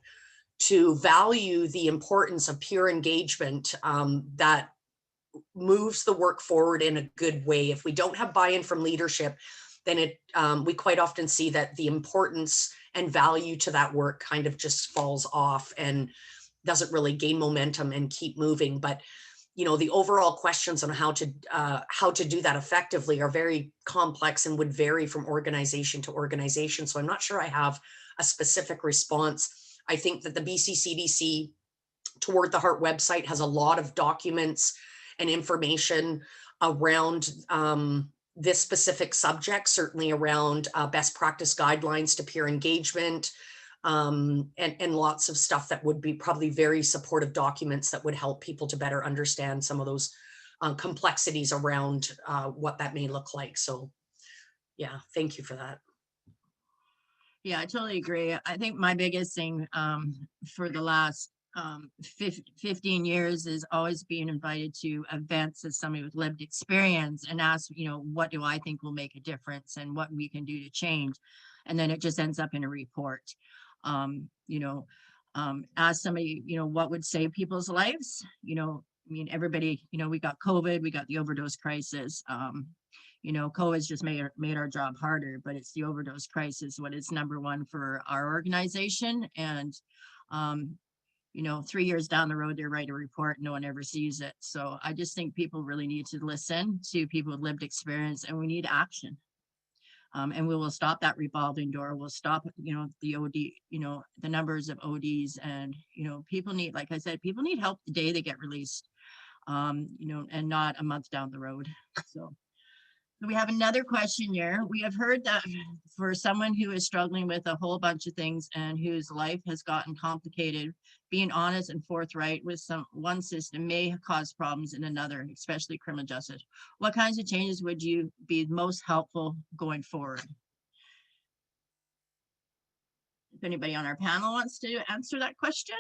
to value the importance of peer engagement that moves the work forward in a good way. If we don't have buy-in from leadership, then we quite often see that the importance and value to that work kind of just falls off and doesn't really gain momentum and keep moving. But the overall questions on how to do that effectively are very complex and would vary from organization to organization. So I'm not sure I have a specific response. I think that the BCCDC Toward the Heart website has a lot of documents and information around this specific subject, certainly around best practice guidelines to peer engagement, and lots of stuff that would be probably very supportive documents that would help people to better understand some of those complexities around what that may look like. So yeah, thank you for that. Yeah, I totally agree. I think my biggest thing for the last 15 years is always being invited to events as somebody with lived experience and ask, what do I think will make a difference and what we can do to change? And then it just ends up in a report. Ask somebody, what would save people's lives? Everybody, we got COVID, we got the overdose crisis. COVID's just made our job harder, but it's the overdose crisis what is number one for our organization. And 3 years down the road, they write a report, no one ever sees it. So I just think people really need to listen to people with lived experience, and we need action. And we will stop that revolving door. We'll stop, the OD, the numbers of ODs, and, people need, like I said, people need help the day they get released, and not a month down the road. So we have another question here. We have heard that for someone who is struggling with a whole bunch of things and whose life has gotten complicated, being honest and forthright with one system may cause problems in another, especially criminal justice. What kinds of changes would you be most helpful going forward? If anybody on our panel wants to answer that question.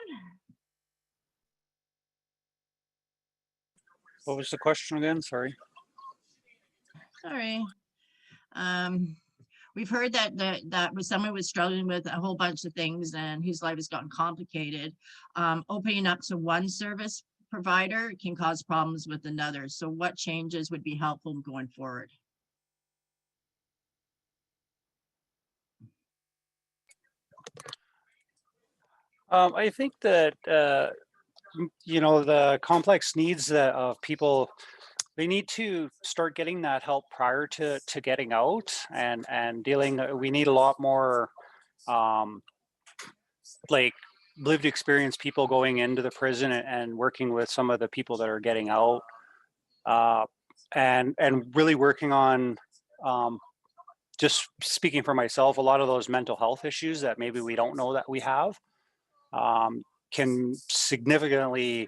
What was the question again? Sorry. Sorry. We've heard that was someone was struggling with a whole bunch of things and whose life has gotten complicated. Opening up to one service provider can cause problems with another. So what changes would be helpful going forward? I think that, the complex needs of people, they need to start getting that help prior to getting out and dealing. We need a lot more like lived experience people going into the prison and working with some of the people that are getting out, and really working on, just speaking for myself, a lot of those mental health issues that maybe we don't know that we have can significantly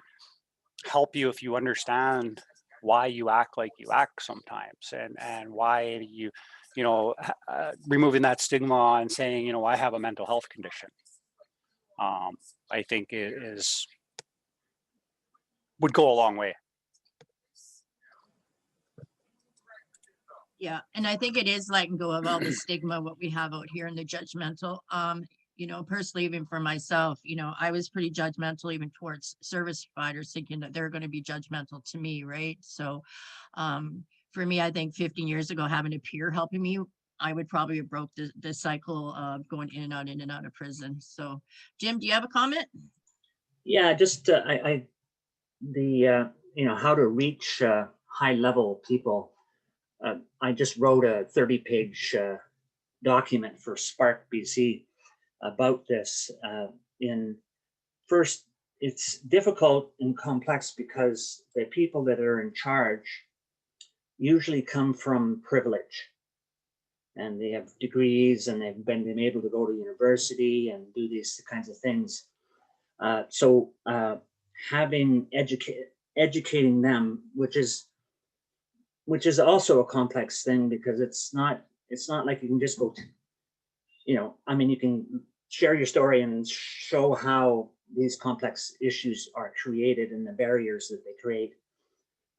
help you if you understand why you act like you act sometimes, and why removing that stigma and saying, I have a mental health condition, I think would go a long way. Yeah, and I think it is letting go of all the stigma, what we have out here in the judgmental. Personally, even for myself, I was pretty judgmental even towards service providers, thinking that they're going to be judgmental to me, right? So for me, I think 15 years ago, having a peer helping me, I would probably have broke the cycle of going in and out of prison. So Jim, do you have a comment? Yeah, just how to reach high level people. I just wrote a 30-page document for Spark BC about this. First, it's difficult and complex because the people that are in charge usually come from privilege, and they have degrees and they've been able to go to university and do these kinds of things. So having educating them, which is also a complex thing, because it's not like you can just go, I mean, you can share your story and show how these complex issues are created and the barriers that they create.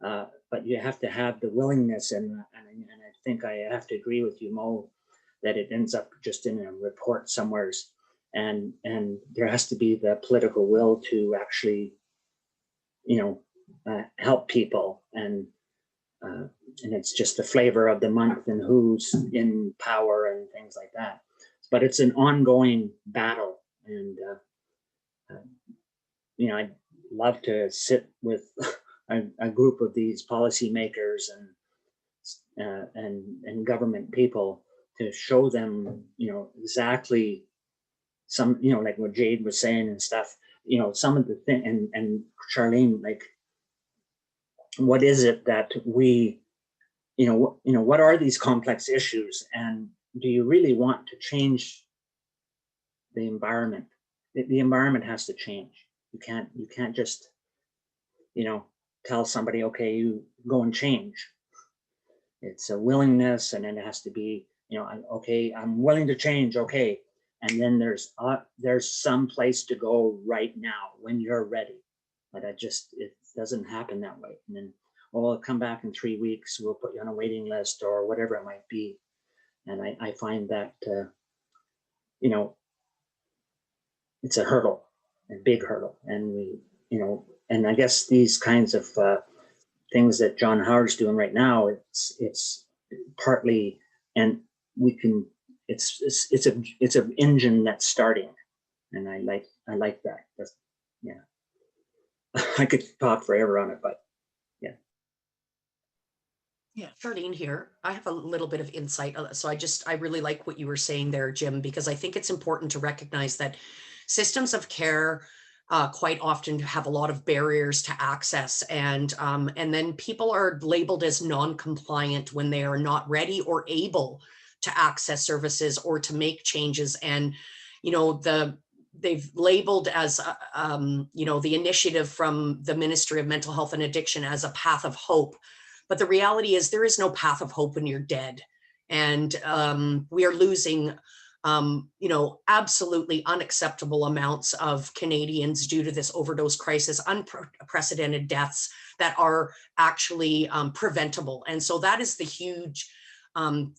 But you have to have the willingness, and I think I have to agree with you, Mo, that it ends up just in a report somewheres, and there has to be the political will to actually, help people, and it's just the flavor of the month and who's in power and things like that. But it's an ongoing battle, and I'd love to sit with a group of these policymakers and government people to show them, exactly some, like what Jade was saying and stuff, some of the thing, and Charlene, like, what is it that we, what are these complex issues, and do you really want to change the environment? The environment has to change. You can't just, tell somebody, okay, you go and change. It's a willingness, and then it has to be, okay, I'm willing to change, okay. And then there's some place to go right now when you're ready. But it doesn't happen that way. And then, I'll come back in 3 weeks, we'll put you on a waiting list or whatever it might be. And I find that, it's a hurdle, a big hurdle. And we, and I guess these kinds of things that John Howard's doing right now, it's partly, and we can, it's an engine that's starting, and I like that. Yeah. I could talk forever on it, but yeah. Yeah, Charlene here. I have a little bit of insight. So I really like what you were saying there, Jim, because I think it's important to recognize that systems of care quite often have a lot of barriers to access, and then people are labeled as non-compliant when they are not ready or able to access services or to make changes. And they've labeled as the initiative from the Ministry of Mental Health and Addiction as a path of hope. But the reality is there is no path of hope when you're dead. And we are losing absolutely unacceptable amounts of Canadians due to this overdose crisis, unprecedented deaths that are actually preventable. And so that is the huge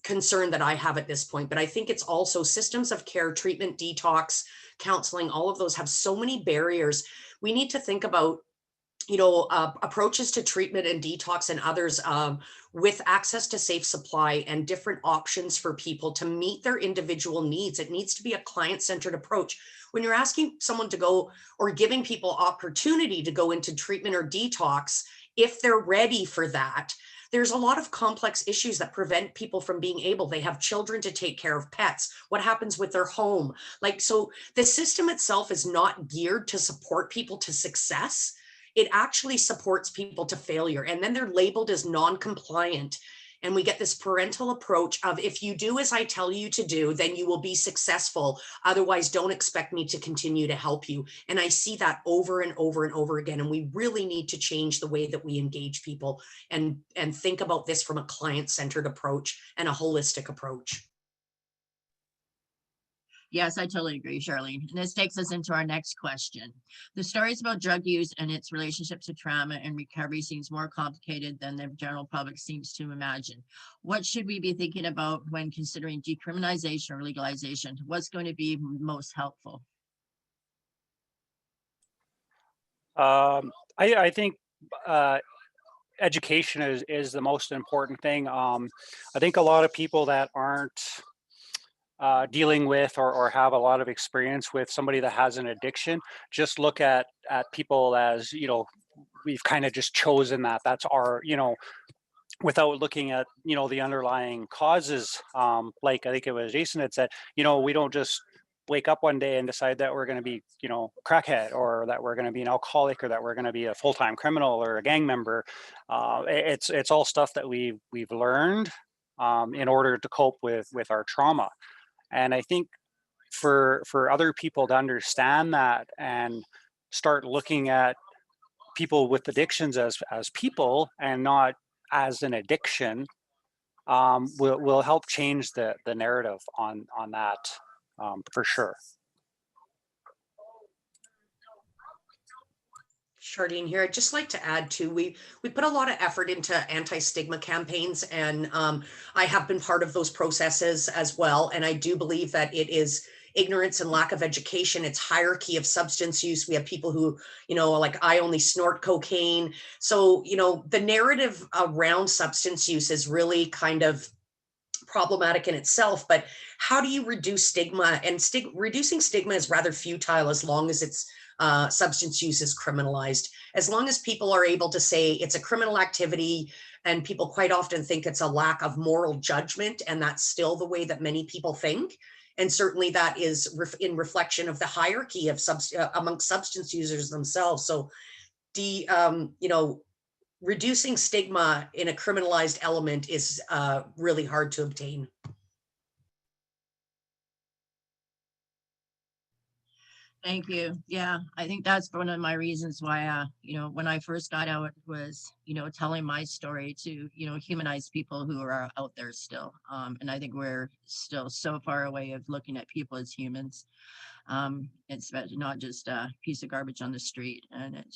concern that I have at this point. But I think it's also systems of care, treatment, detox, counseling, all of those have so many barriers. We need to think about approaches to treatment and detox and others with access to safe supply and different options for people to meet their individual needs. It needs to be a client-centered approach. When you're asking someone to go, or giving people opportunity to go into treatment or detox, if they're ready for that, there's a lot of complex issues that prevent people from being able. They have children to take care of, pets. What happens with their home? So the system itself is not geared to support people to success. It actually supports people to failure. And then they're labeled as non-compliant. And we get this parental approach of, if you do as I tell you to do, then you will be successful. Otherwise, don't expect me to continue to help you. And I see that over and over and over again. And we really need to change the way that we engage people and think about this from a client-centered approach and a holistic approach. Yes, I totally agree, Charlene. And this takes us into our next question. The stories about drug use and its relationship to trauma and recovery seems more complicated than the general public seems to imagine. What should we be thinking about when considering decriminalization or legalization? What's going to be most helpful? I think education is the most important thing. I think a lot of people that aren't dealing with or have a lot of experience with somebody that has an addiction just look at people as, we've kind of just chosen that's our, without looking at, the underlying causes. Like I think it was Jason that said, we don't just wake up one day and decide that we're going to be, crackhead, or that we're going to be an alcoholic, or that we're going to be a full-time criminal or a gang member. It's all stuff that we've learned in order to cope with our trauma. And I think for other people to understand that and start looking at people with addictions as people and not as an addiction will help change the narrative on that for sure. Charlene here. I'd just like to add too, we put a lot of effort into anti-stigma campaigns, and I have been part of those processes as well. And I do believe that it is ignorance and lack of education. It's hierarchy of substance use. We have people who, you know, like, I only snort cocaine. So, you know, the narrative around substance use is really kind of problematic in itself, but how do you reduce stigma? And reducing stigma is rather futile as long as it's substance use is criminalized. As long as people are able to say it's a criminal activity, and people quite often think it's a lack of moral judgment, and that's still the way that many people think. And certainly that is in reflection of the hierarchy of amongst substance users themselves. So you know, reducing stigma in a criminalized element is really hard to obtain. Thank you. Yeah, I think that's one of my reasons why, you know, when I first got out was, you know, telling my story to, you know, humanize people who are out there still. And I think we're still so far away of looking at people as humans. It's not just a piece of garbage on the street. And it,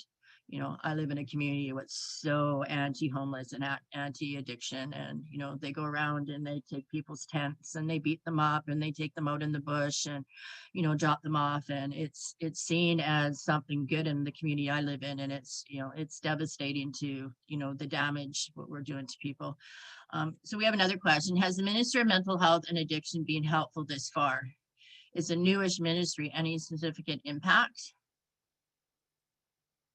you know, I live in a community that's so anti-homeless and anti-addiction, and, you know, they go around and they take people's tents and they beat them up and they take them out in the bush and, you know, drop them off. And it's seen as something good in the community I live in. And it's, you know, it's devastating to, you know, the damage, what we're doing to people. So we have another question. Has the Minister of Mental Health and Addiction been helpful this far? Is a newish ministry any significant impact?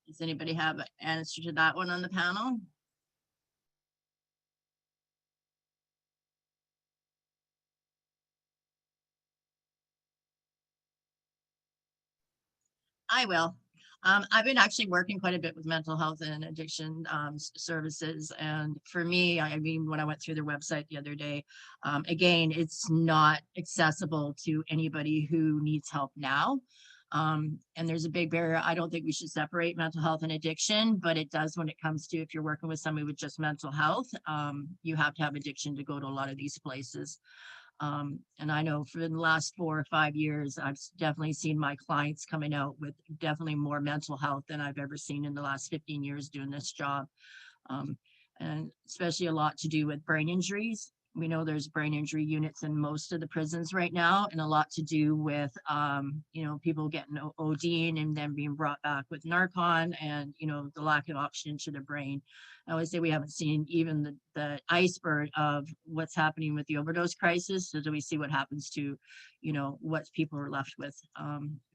Does anybody have an answer to that one on the panel? I will. I've been actually working quite a bit with mental health and addiction services. And for me, I mean, when I went through their website the other day, again, it's not accessible to anybody who needs help now. And there's a big barrier. I don't think we should separate mental health and addiction, but it does when it comes to, if you're working with somebody with just mental health, you have to have addiction to go to a lot of these places. And I know for the last 4 or 5 years, I've definitely seen my clients coming out with definitely more mental health than I've ever seen in the last 15 years doing this job. And especially a lot to do with brain injuries. We know there's brain injury units in most of the prisons right now, and a lot to do with, you know, people getting ODing and then being brought back with Narcan, and, you know, the lack of oxygen to the brain. I always say we haven't seen even the iceberg of what's happening with the overdose crisis. So do we see what happens to, you know, what people are left with,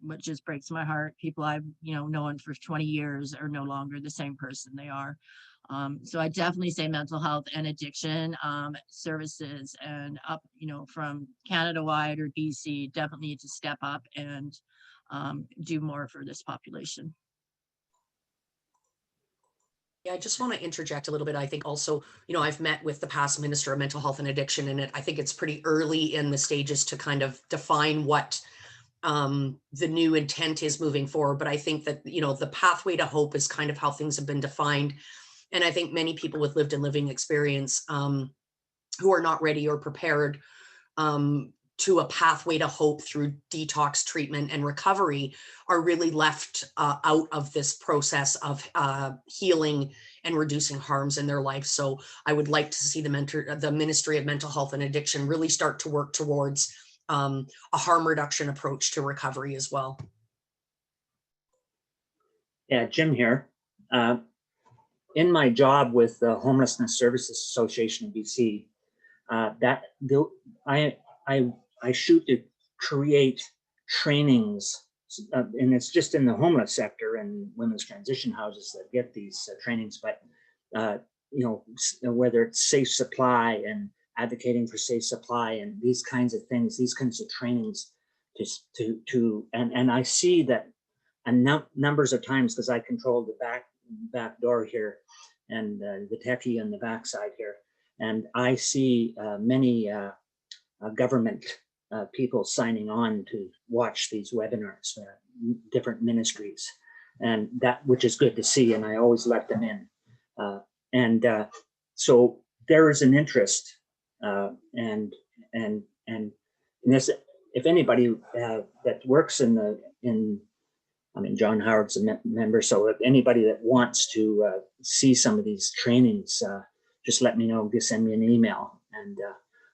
what just breaks my heart. People I've, you know, known for 20 years are no longer the same person they are. So I definitely say mental health and addiction services, and up, you know, from Canada-wide or BC, definitely need to step up and do more for this population. Yeah, I just want to interject a little bit. I think also, you know, I've met with the past Minister of Mental Health and Addiction, and I think it's pretty early in the stages to kind of define what the new intent is moving forward. But I think that, you know, the pathway to hope is kind of how things have been defined. And I think many people with lived and living experience who are not ready or prepared to a pathway to hope through detox treatment and recovery are really left out of this process of healing and reducing harms in their life. So I would like to see the Ministry of Mental Health and Addiction really start to work towards a harm reduction approach to recovery as well. Yeah, Jim here. In my job with the Homelessness Services Association of BC, I shoot to create trainings, and it's just in the homeless sector and women's transition houses that get these trainings. But you know, whether it's safe supply and advocating for safe supply and these kinds of things, these kinds of trainings, and I see that numbers of times, because I control the back door here and the techie on the back side here, and I see many government people signing on to watch these webinars, different ministries, and that, which is good to see. And I always let them in. So there is an interest, and this, if anybody that works I mean, John Howard's a member, so if anybody that wants to see some of these trainings, just let me know, just send me an email, and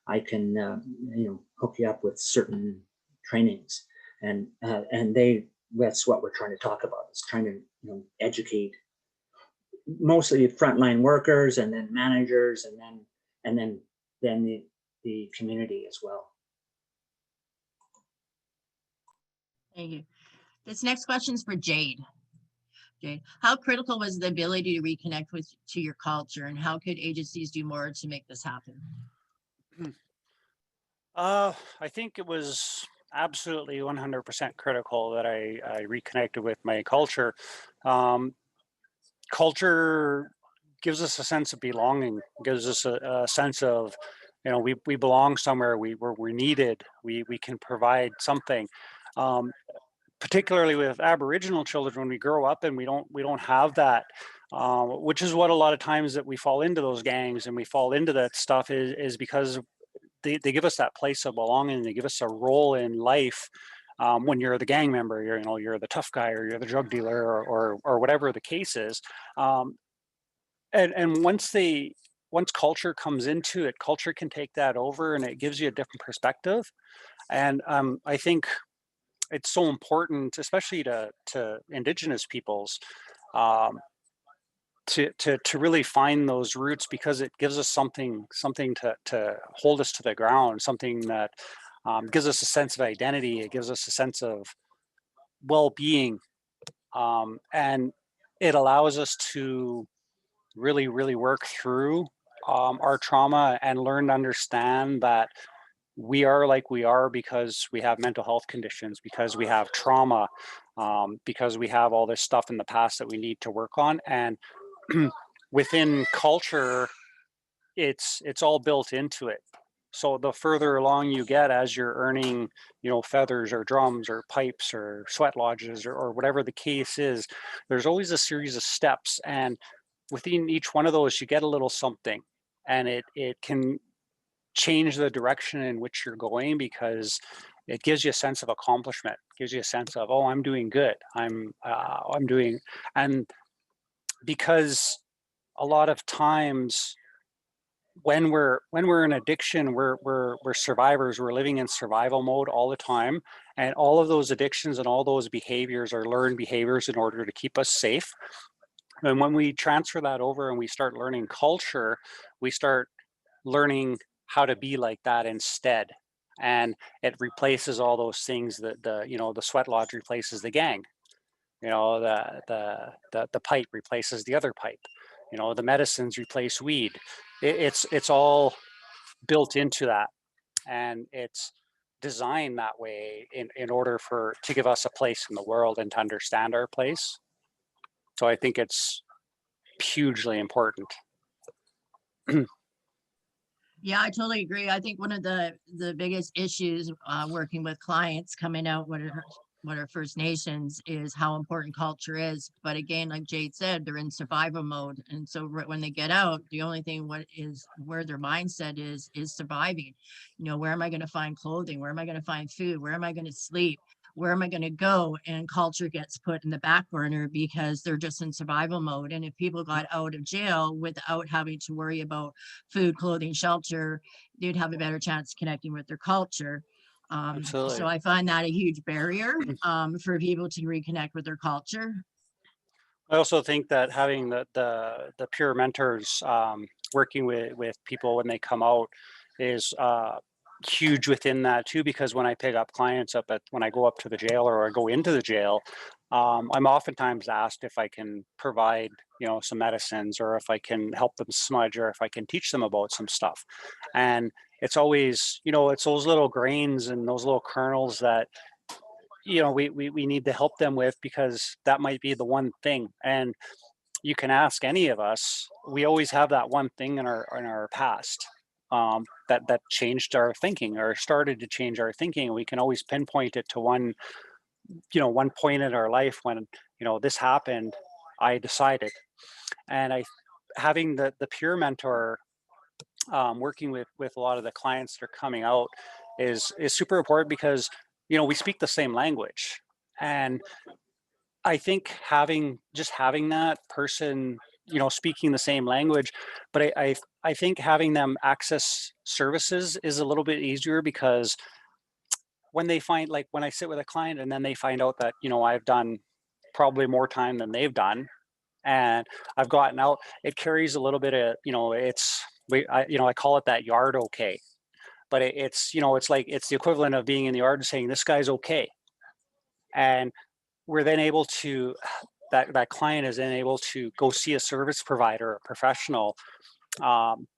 I can, hook you up with certain trainings. And that's what we're trying to talk about, is trying to, educate mostly frontline workers, and then managers, and then the community as well. Thank you. This next question is for Jade. Jade, how critical was the ability to reconnect to your culture, and how could agencies do more to make this happen? I think it was absolutely 100% critical that I reconnected with my culture. Culture gives us a sense of belonging, gives us a sense of, we belong somewhere, we're needed, we can provide something. Particularly with Aboriginal children, when we grow up and we don't have that, which is what a lot of times that we fall into those gangs and we fall into that stuff is because they give us that place of belonging. They give us a role in life. When you're the gang member, you're the tough guy, or you're the drug dealer, or whatever the case is. And once culture comes into it, culture can take that over, and it gives you a different perspective. And I think it's so important, especially to Indigenous peoples, to really find those roots, because it gives us something to hold us to the ground, something that gives us a sense of identity. It gives us a sense of well-being, and it allows us to really, really work through our trauma and learn to understand that we are like we are because we have mental health conditions, because we have trauma, because we have all this stuff in the past that we need to work on. And within culture, it's all built into it. So the further along you get, as you're earning, feathers or drums or pipes or sweat lodges, or whatever the case is, there's always a series of steps. And within each one of those, you get a little something, and it can change the direction in which you're going, because it gives you a sense of accomplishment, gives you a sense of, oh, I'm doing good. I'm doing, and because a lot of times when we're in addiction, we're survivors. We're living in survival mode all the time, and all of those addictions and all those behaviors are learned behaviors in order to keep us safe. And when we transfer that over and we start learning culture, we start learning how to be like that instead, and it replaces all those things that the sweat lodge replaces the gang, the pipe replaces the other pipe, the medicines replace weed. It's all built into that, and it's designed that way in order to give us a place in the world and to understand our place. So I think it's hugely important. Yeah, I totally agree. I think one of the biggest issues working with clients coming out what are First Nations is how important culture is. But again, like Jade said, they're in survival mode, and so when they get out, the only thing where their mindset is surviving. Where am I going to find clothing? Where am I going to find food? Where am I going to sleep? Where am I going to go? And culture gets put in the back burner because they're just in survival mode. And if people got out of jail without having to worry about food, clothing, shelter, they'd have a better chance of connecting with their culture. Absolutely. So I find that a huge barrier for people to reconnect with their culture. I also think that having the peer mentors, working with people when they come out, is huge within that too, because when I pick up clients when I go up to the jail or I go into the jail, I'm oftentimes asked if I can provide some medicines, or if I can help them smudge, or if I can teach them about some stuff. And it's always, it's those little grains and those little kernels that we need to help them with, because that might be the one thing. And you can ask any of us, we always have that one thing in our past that changed our thinking, or started to change our thinking. We can always pinpoint it to one point in our life when this happened, I decided. And having the peer mentor, working with a lot of the clients that are coming out is super important, because we speak the same language. And I think having that person speaking the same language, but I think having them access services is a little bit easier, because when they find, like when I sit with a client and then they find out that I've done probably more time than they've done, and I've gotten out, it carries a little bit of, I call it that yard okay. But it's like, it's the equivalent of being in the yard and saying, this guy's okay. And we're then able to, that client is then able to go see a service provider, a professional,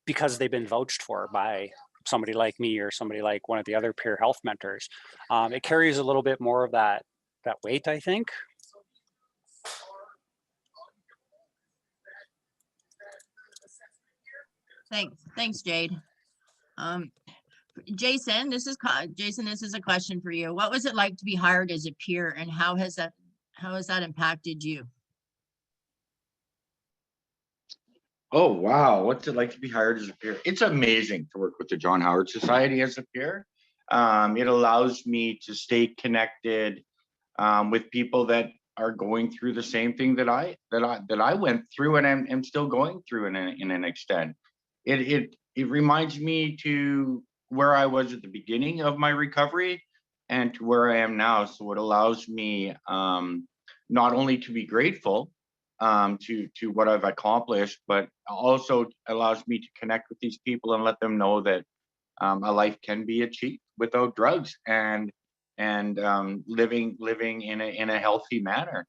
because they've been vouched for by somebody like me or somebody like one of the other peer health mentors. It carries a little bit more of that weight, I think. Thanks, Jade. Jason, this is a question for you. What was it like to be hired as a peer, and how has that impacted you? Oh, wow. What's it like to be hired as a peer? It's amazing to work with the John Howard Society as a peer. It allows me to stay connected with people that are going through the same thing that I went through, and am still going through in an extent. It reminds me to where I was at the beginning of my recovery and to where I am now. So it allows me not only to be grateful to what I've accomplished, but also allows me to connect with these people and let them know that a life can be achieved without drugs, and living in a healthy manner.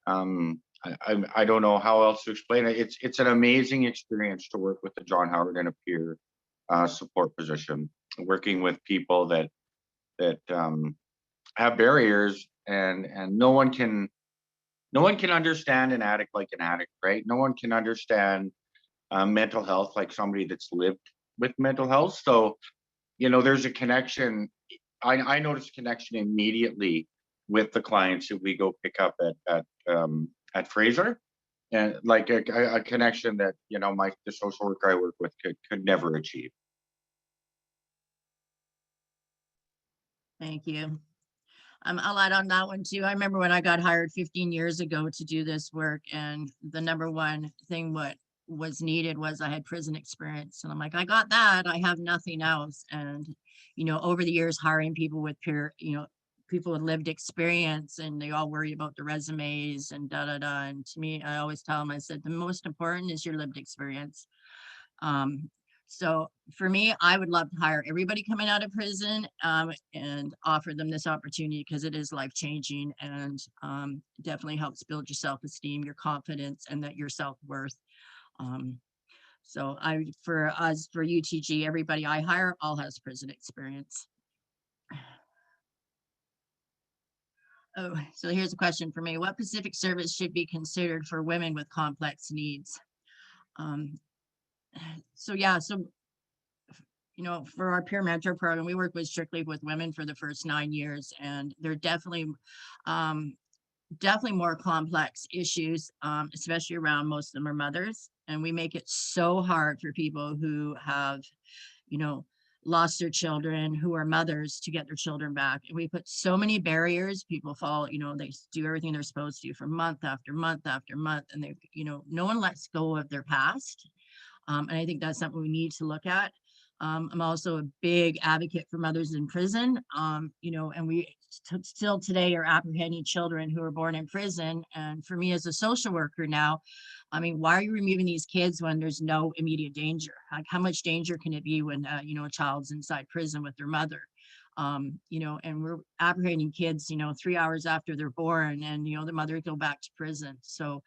I don't know how else to explain it. It's an amazing experience to work with the John Howard in a peer support position, working with people that have barriers, and no one can understand an addict like an addict, right? No one can understand mental health like somebody that's lived with mental health. So, there's a connection. I notice a connection immediately with the clients that we go pick up at Fraser, and like a connection that the social worker I work with could never achieve. Thank you. I'll add on that one too. I remember when I got hired 15 years ago to do this work, and the number one thing what was needed was I had prison experience. And I'm like, I got that, I have nothing else. And, over the years, hiring people with people with lived experience, and they all worry about the resumes and da-da-da. And to me, I always tell them, I said, the most important is your lived experience. So for me, I would love to hire everybody coming out of prison and offer them this opportunity, because it is life-changing, and definitely helps build your self-esteem, your confidence, and that your self-worth. So for UTG, everybody I hire all has prison experience. Oh, so here's a question for me. What specific service should be considered for women with complex needs? So for our peer mentor program, we work strictly with women for the first 9 years, and they're definitely more complex issues, especially around, most of them are mothers. And we make it so hard for people who have, lost their children, who are mothers, to get their children back. And we put so many barriers. People fall, they do everything they're supposed to do for month after month after month. And they, no one lets go of their past. And I think that's something we need to look at. I'm also a big advocate for mothers in prison, and we still today are apprehending children who are born in prison. And for me as a social worker now, why are you removing these kids when there's no immediate danger? Like, how much danger can it be when, a child's inside prison with their mother? And we're apprehending kids, 3 hours after they're born, and, the mother go back to prison. So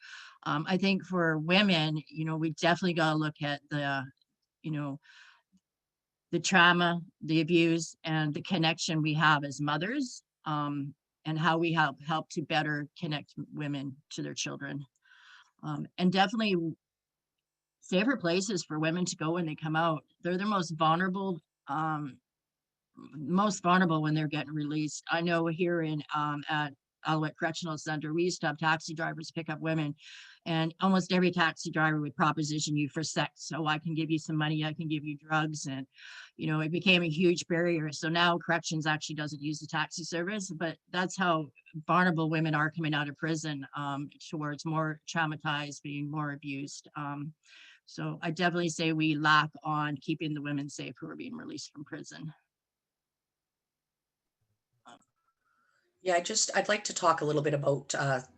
I think for women, we definitely got to look at the trauma, the abuse, and the connection we have as mothers, and how we help to better connect women to their children. And definitely safer places for women to go when they come out. They're the most vulnerable when they're getting released. I know here at Alouette Correctional Center, we used to have taxi drivers pick up women, and almost every taxi driver would proposition you for sex. So I can give you some money, I can give you drugs. And, it became a huge barrier. So now corrections actually doesn't use the taxi service, but that's how vulnerable women are coming out of prison, towards more traumatized, being more abused. So I definitely say we lack on keeping the women safe who are being released from prison. Yeah, I'd like to talk a little bit about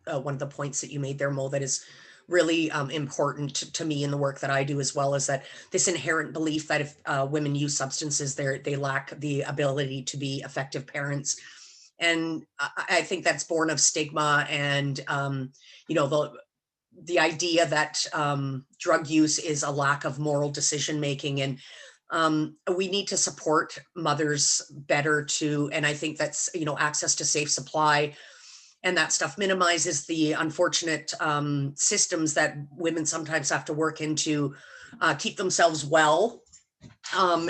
one of the points that you made there, Mo, that is really important to me in the work that I do, as well as that this inherent belief that if women use substances, they lack the ability to be effective parents. And I think that's born of stigma and, the idea that drug use is a lack of moral decision making. And we need to support mothers better too. And I think that's, access to safe supply and that stuff minimizes the unfortunate systems that women sometimes have to work into keep themselves well,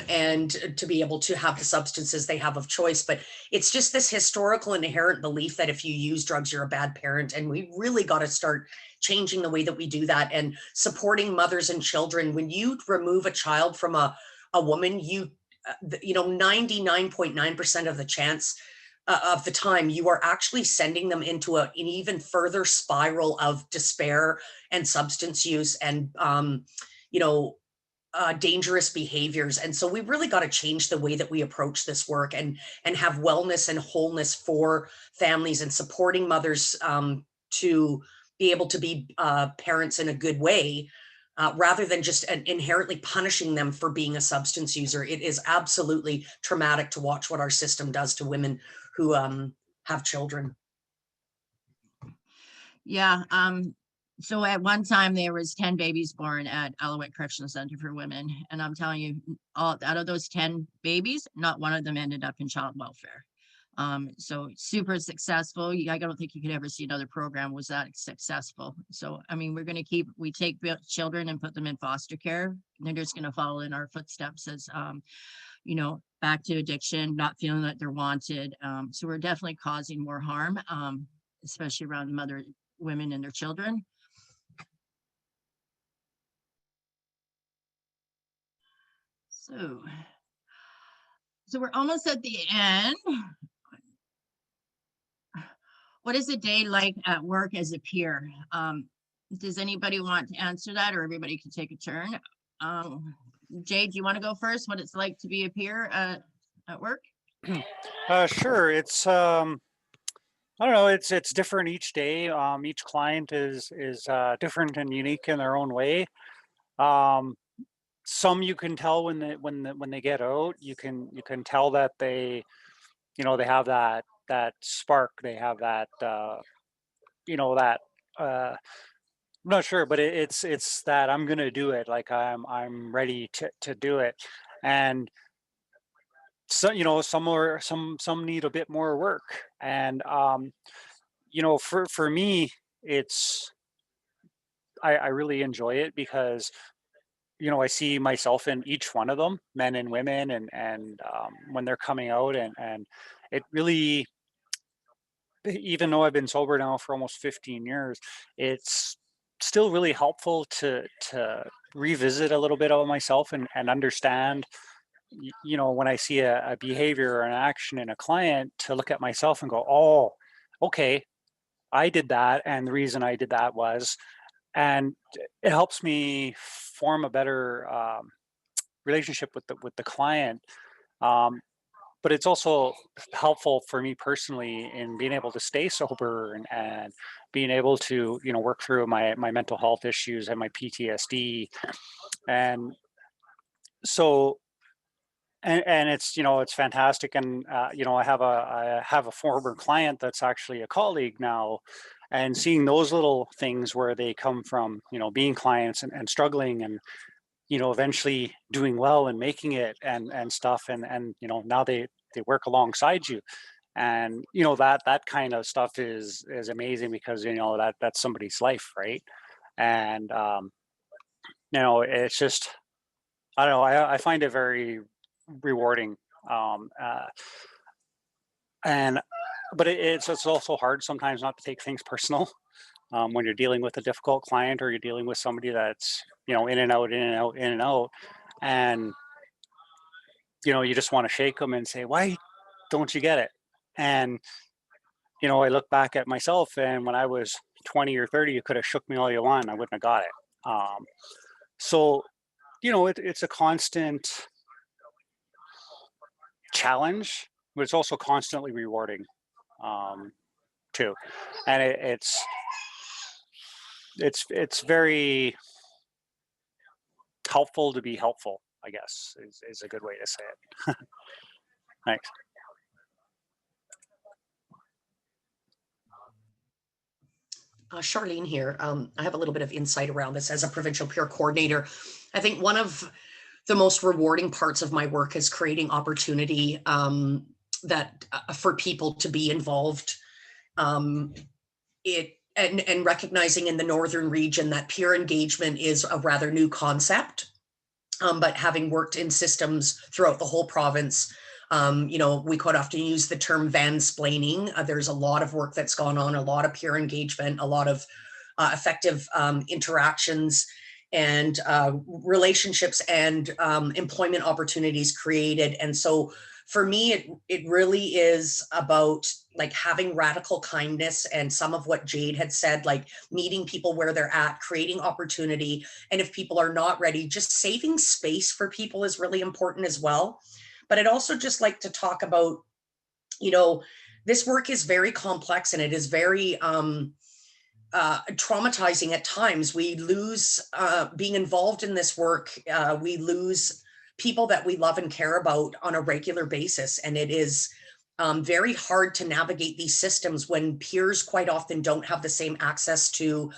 and to be able to have the substances they have of choice. But it's just this historical inherent belief that if you use drugs, you're a bad parent. And we really got to start changing the way that we do that and supporting mothers and children. When you remove a child from a woman, 99.9% of the chance of the time, you are actually sending them into an even further spiral of despair and substance use and, dangerous behaviors. And so we really got to change the way that we approach this work and have wellness and wholeness for families and supporting mothers to be able to be parents in a good way, rather than just inherently punishing them for being a substance user. It is absolutely traumatic to watch what our system does to women who have children. Yeah. So at one time there was 10 babies born at Alouette Correctional Center for Women. And I'm telling you, all out of those 10 babies, not one of them ended up in child welfare. So super successful. I don't think you could ever see another program was that successful. So, I mean, we take children and put them in foster care. And they're just going to follow in our footsteps as, back to addiction, not feeling that they're wanted. So we're definitely causing more harm, especially around women and their children. So we're almost at the end. What is a day like at work as a peer? Does anybody want to answer that, or everybody can take a turn? Jay, do you want to go first? What it's like to be a peer at work? Sure. It's I don't know. It's different each day. Each client is different and unique in their own way. Some you can tell when they get out. You can tell that they have that spark. They have that that. I'm not sure, but it's that I'm gonna do it. Like I'm ready to do it, and so some need a bit more work, and for me it's I really enjoy it because I see myself in each one of them, men and women, and when they're coming out, and it really, even though I've been sober now for almost 15 years, it's still really helpful to revisit a little bit of myself and understand, when I see a behavior or an action in a client, to look at myself and go, oh, okay, I did that, and the reason I did that was, and it helps me form a better relationship with the client. But it's also helpful for me personally in being able to stay sober and being able to work through my mental health issues and my PTSD, and so and it's fantastic. And I have a former client that's actually a colleague now, and seeing those little things where they come from being clients and struggling, and eventually doing well and making it and stuff, and now they work alongside you, and that kind of stuff is amazing, because that's somebody's life, right? And it's just, I don't know, I find it very rewarding, and but it's also hard sometimes not to take things personal when you're dealing with a difficult client, or you're dealing with somebody that's, you know, in and out, in and out, in and out. And, you know, you just want to shake them and say, why don't you get it? And, you know, I look back at myself, and when I was 20 or 30, you could have shook me all you want, and I wouldn't have got it. So, you know, it's a constant challenge, but it's also constantly rewarding too. And it's very helpful to be helpful, I guess, is a good way to say it. Thanks. Charlene here. I have a little bit of insight around this as a provincial peer coordinator. I think one of the most rewarding parts of my work is creating opportunity that for people to be involved. And recognizing in the northern region that peer engagement is a rather new concept, but having worked in systems throughout the whole province, you know, we quite often use the term vansplaining. There's a lot of work that's gone on, a lot of peer engagement, a lot of effective interactions and relationships and employment opportunities created. And so for me, it really is about like having radical kindness, and some of what Jade had said, like meeting people where they're at, creating opportunity. And if people are not ready, just saving space for people is really important as well. But I'd also just like to talk about, you know, this work is very complex, and it is very traumatizing at times. We lose being involved in this work. We lose people that we love and care about on a regular basis. And it is very hard to navigate these systems when peers quite often don't have the same access to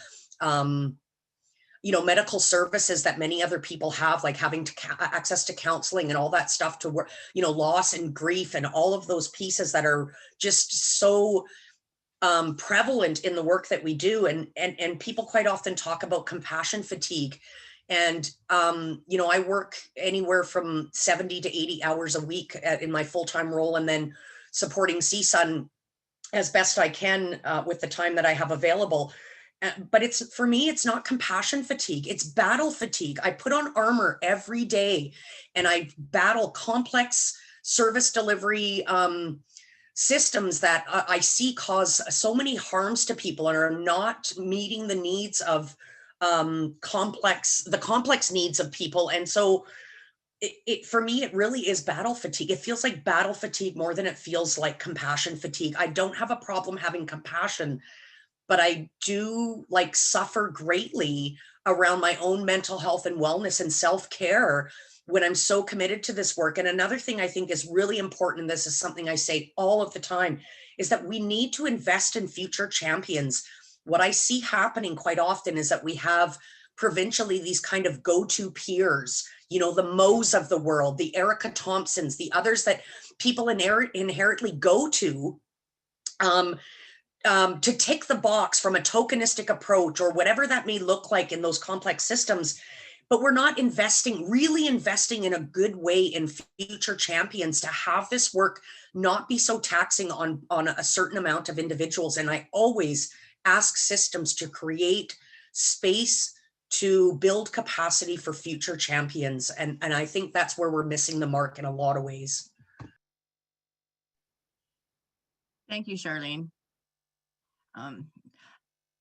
you know, medical services that many other people have, like having to access to counseling and all that stuff, to work, you know, loss and grief and all of those pieces that are just so prevalent in the work that we do. And people quite often talk about compassion fatigue. And, you know, I work anywhere from 70 to 80 hours a week in my full-time role, and then supporting CSUN as best I can with the time that I have available. But it's, for me, it's not compassion fatigue, it's battle fatigue. I put on armor every day and I battle complex service delivery systems that I see cause so many harms to people and are not meeting the needs of the complex needs of people. And so for me, it really is battle fatigue. It feels like battle fatigue more than it feels like compassion fatigue. I don't have a problem having compassion, but I do like suffer greatly around my own mental health and wellness and self-care when I'm so committed to this work. And another thing I think is really important, and this is something I say all of the time, is that we need to invest in future champions. What I see happening quite often is that we have provincially these kind of go-to peers, you know, the Mo's of the world, the Erica Thompsons, the others that people inherently go to tick the box from a tokenistic approach or whatever that may look like in those complex systems. But we're not really investing in a good way in future champions to have this work not be so taxing on a certain amount of individuals. And I always ask systems to create space to build capacity for future champions. And I think that's where we're missing the mark in a lot of ways. Thank you, Charlene.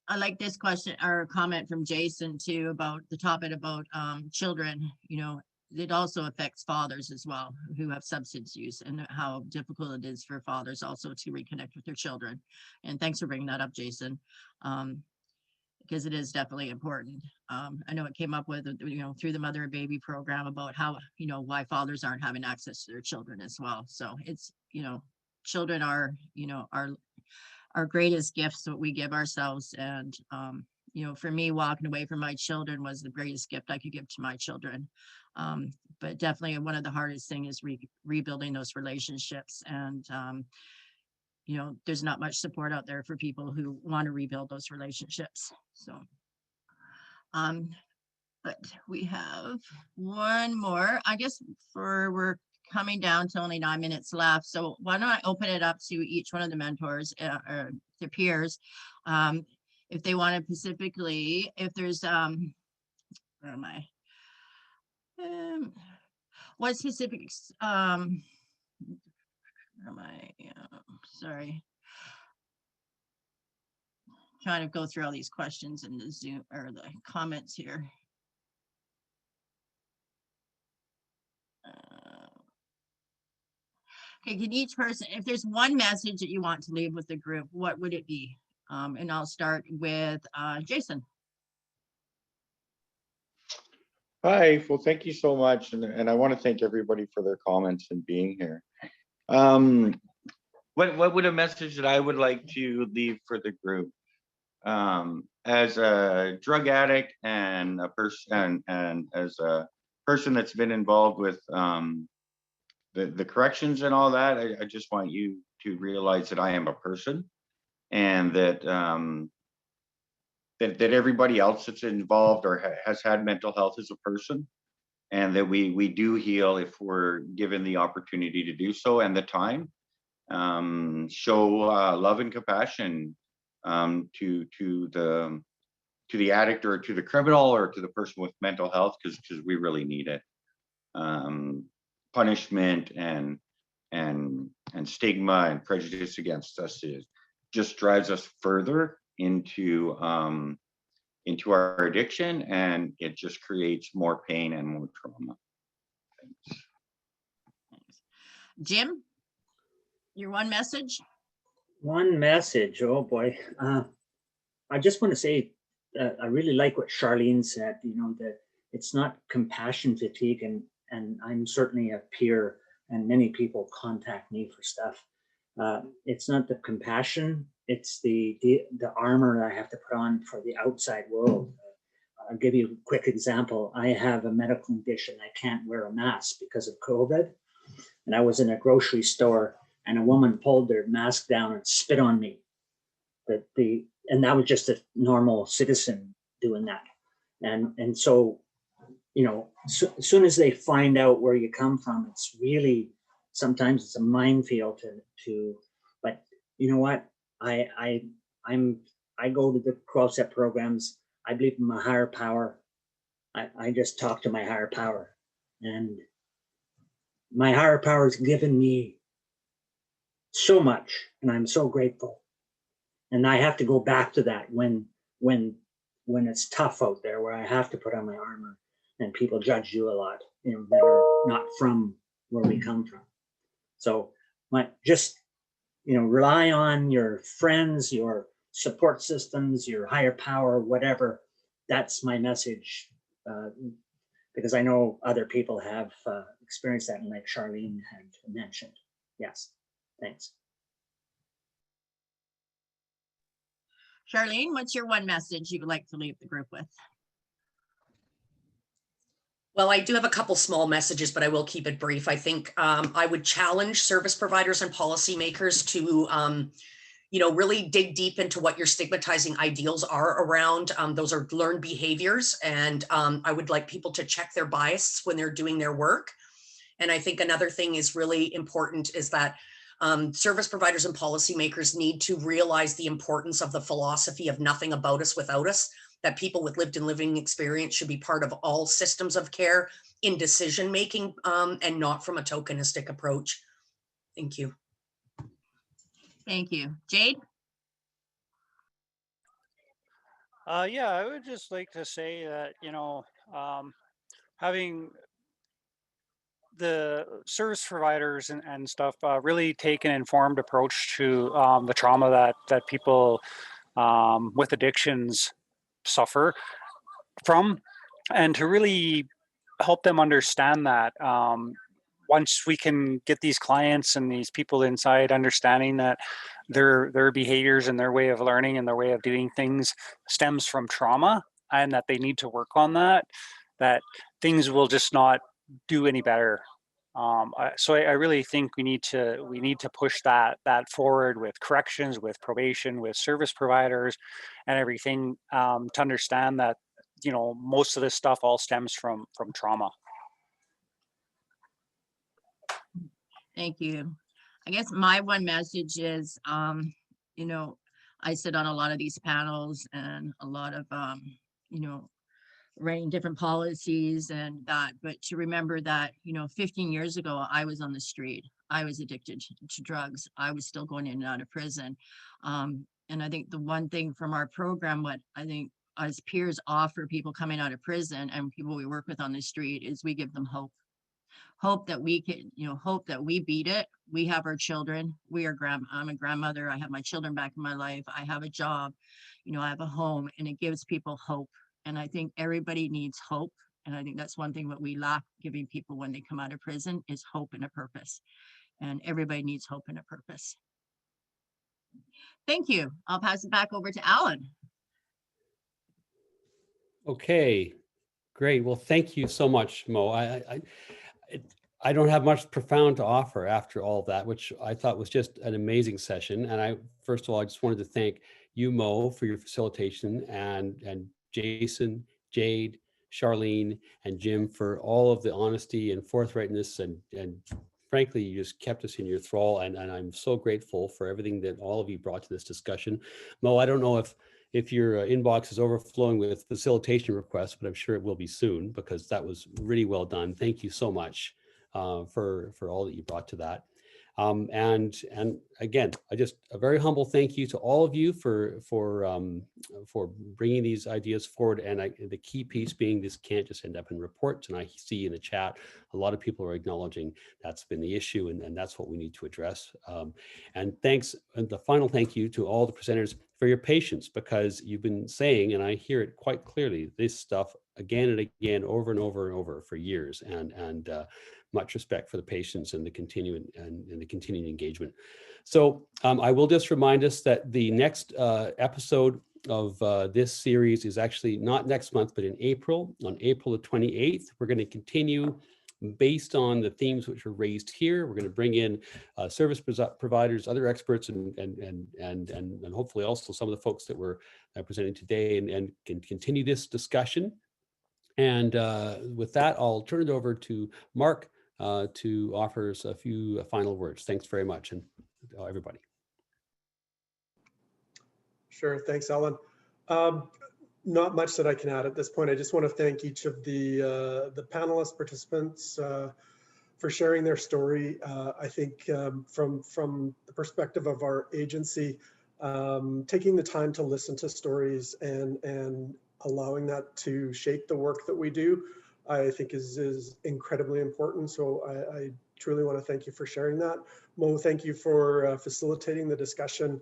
I like this question or comment from Jason too about the topic about children. You know, it also affects fathers as well who have substance use, and how difficult it is for fathers also to reconnect with their children. And thanks for bringing that up, Jason, because it is definitely important. I know it came up with, you know, through the Mother and Baby program about how, you know, why fathers aren't having access to their children as well. So it's, you know, children are, you know, our greatest gifts that we give ourselves. And, you know, for me, walking away from my children was the greatest gift I could give to my children. But definitely one of the hardest things is rebuilding those relationships. And, you know, there's not much support out there for people who want to rebuild those relationships. So, but we have one more, I guess, we're coming down to only 9 minutes left. So why don't I open it up to each one of the mentors or their peers, if they want to specifically, if there's, where am I? What specifics, where am I? Sorry. Trying to go through all these questions in the Zoom or the comments here. Okay, can each person, if there's one message that you want to leave with the group, what would it be? And I'll start with Jason. Hi, well, thank you so much. And I want to thank everybody for their comments and being here. What would a message that I would like to leave for the group? As a drug addict and a person and as a person that's been involved with the corrections and all that, I just want you to realize that I am a person, and that that everybody else that's involved or has had mental health is a person, and that we do heal if we're given the opportunity to do so and the time. Show love and compassion to the addict or to the criminal or to the person with mental health, because we really need it. Punishment and stigma and prejudice against us just drives us further into our addiction, and it just creates more pain and more trauma. Thanks. Jim, your one message? One message, oh boy. I just want to say, I really like what Charlene said, you know, that it's not compassion fatigue, and I'm certainly a peer, and many people contact me for stuff. It's not the compassion, it's the armor I have to put on for the outside world. I'll give you a quick example. I have a medical condition. I can't wear a mask because of COVID. And I was in a grocery store and a woman pulled their mask down and spit on me. And that was just a normal citizen doing that. And so, you know, as soon as they find out where you come from, it's really, sometimes it's a minefield but you know what? I go to the 12-step programs. I believe in my higher power. I just talk to my higher power, and my higher power has given me so much, and I'm so grateful. And I have to go back to that when it's tough out there, where I have to put on my armor and people judge you a lot, you know, that are not from where we come from. So just, you know, rely on your friends, your support systems, your higher power, whatever. That's my message, because I know other people have experienced that, and like Charlene had mentioned. Yes, thanks. Charlene, what's your one message you would like to leave the group with? Well, I do have a couple small messages, but I will keep it brief. I think I would challenge service providers and policymakers to, you know, really dig deep into what your stigmatizing ideals are around. Those are learned behaviors. And I would like people to check their bias when they're doing their work. And I think another thing is really important is that service providers and policymakers need to realize the importance of the philosophy of nothing about us without us, that people with lived and living experience should be part of all systems of care in decision-making, and not from a tokenistic approach. Thank you. Thank you. Jade? Yeah, I would just like to say that, you know, having the service providers and stuff really take an informed approach to the trauma that people with addictions suffer from, and to really help them understand that once we can get these clients and these people inside understanding that their behaviors and their way of learning and their way of doing things stems from trauma, and that they need to work on that things will just not do any better. So I really think we need to push that forward with corrections, with probation, with service providers, and everything, to understand that, you know, most of this stuff all stems from trauma. Thank you. I guess my one message is, you know, I sit on a lot of these panels and a lot of, you know, writing different policies and that, but to remember that, 15 years ago, I was on the street. I was addicted to drugs. I was still going in and out of prison. And I think the one thing from our program, what I think as peers offer people coming out of prison and people we work with on the street is we give them hope. Hope that we can, hope that we beat it. We have our children. I'm a grandmother. I have my children back in my life. I have a job, I have a home, and it gives people hope. And I think everybody needs hope. And I think that's one thing that we lack giving people when they come out of prison is hope and a purpose. And everybody needs hope and a purpose. Thank you. I'll pass it back over to Alan. Okay, great. Well, thank you so much, Mo. I don't have much profound to offer after all of that, which I thought was just an amazing session. And first of all, I just wanted to thank you, Mo, for your facilitation, and Jason, Jade, Charlene, and Jim for all of the honesty and forthrightness, and frankly, you just kept us in your thrall, and I'm so grateful for everything that all of you brought to this discussion. Mo, I don't know if your inbox is overflowing with facilitation requests, but I'm sure it will be soon, because that was really well done. Thank you so much for all that you brought to that. And again, a very humble thank you to all of you for bringing these ideas forward. And the key piece being, this can't just end up in reports. And I see in the chat, a lot of people are acknowledging that's been the issue, and that's what we need to address. And the final thank you to all the presenters for your patience, because you've been saying, and I hear it quite clearly, this stuff again and again, over and over and over for years, and much respect for the patience and the continuing engagement. So I will just remind us that the next episode of this series is actually not next month, but in April, on April the 28th. We're going to continue based on the themes which were raised here. We're going to bring in service providers, other experts, and hopefully also some of the folks that were presenting today, and can continue this discussion. And with that, I'll turn it over to Mark to offer us a few final words. Thanks very much, and everybody. Sure, thanks, Alan. Not much that I can add at this point. I just want to thank each of the panelist participants for sharing their story. I think from the perspective of our agency, taking the time to listen to stories and allowing that to shape the work that we do, I think is incredibly important. So I truly want to thank you for sharing that. Mo, thank you for facilitating the discussion.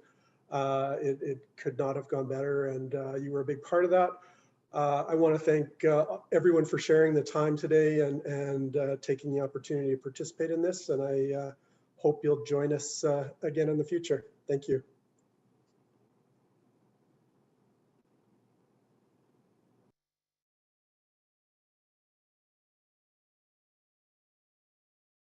It could not have gone better, and you were a big part of that. I want to thank everyone for sharing the time today and taking the opportunity to participate in this. And I hope you'll join us again in the future. Thank you.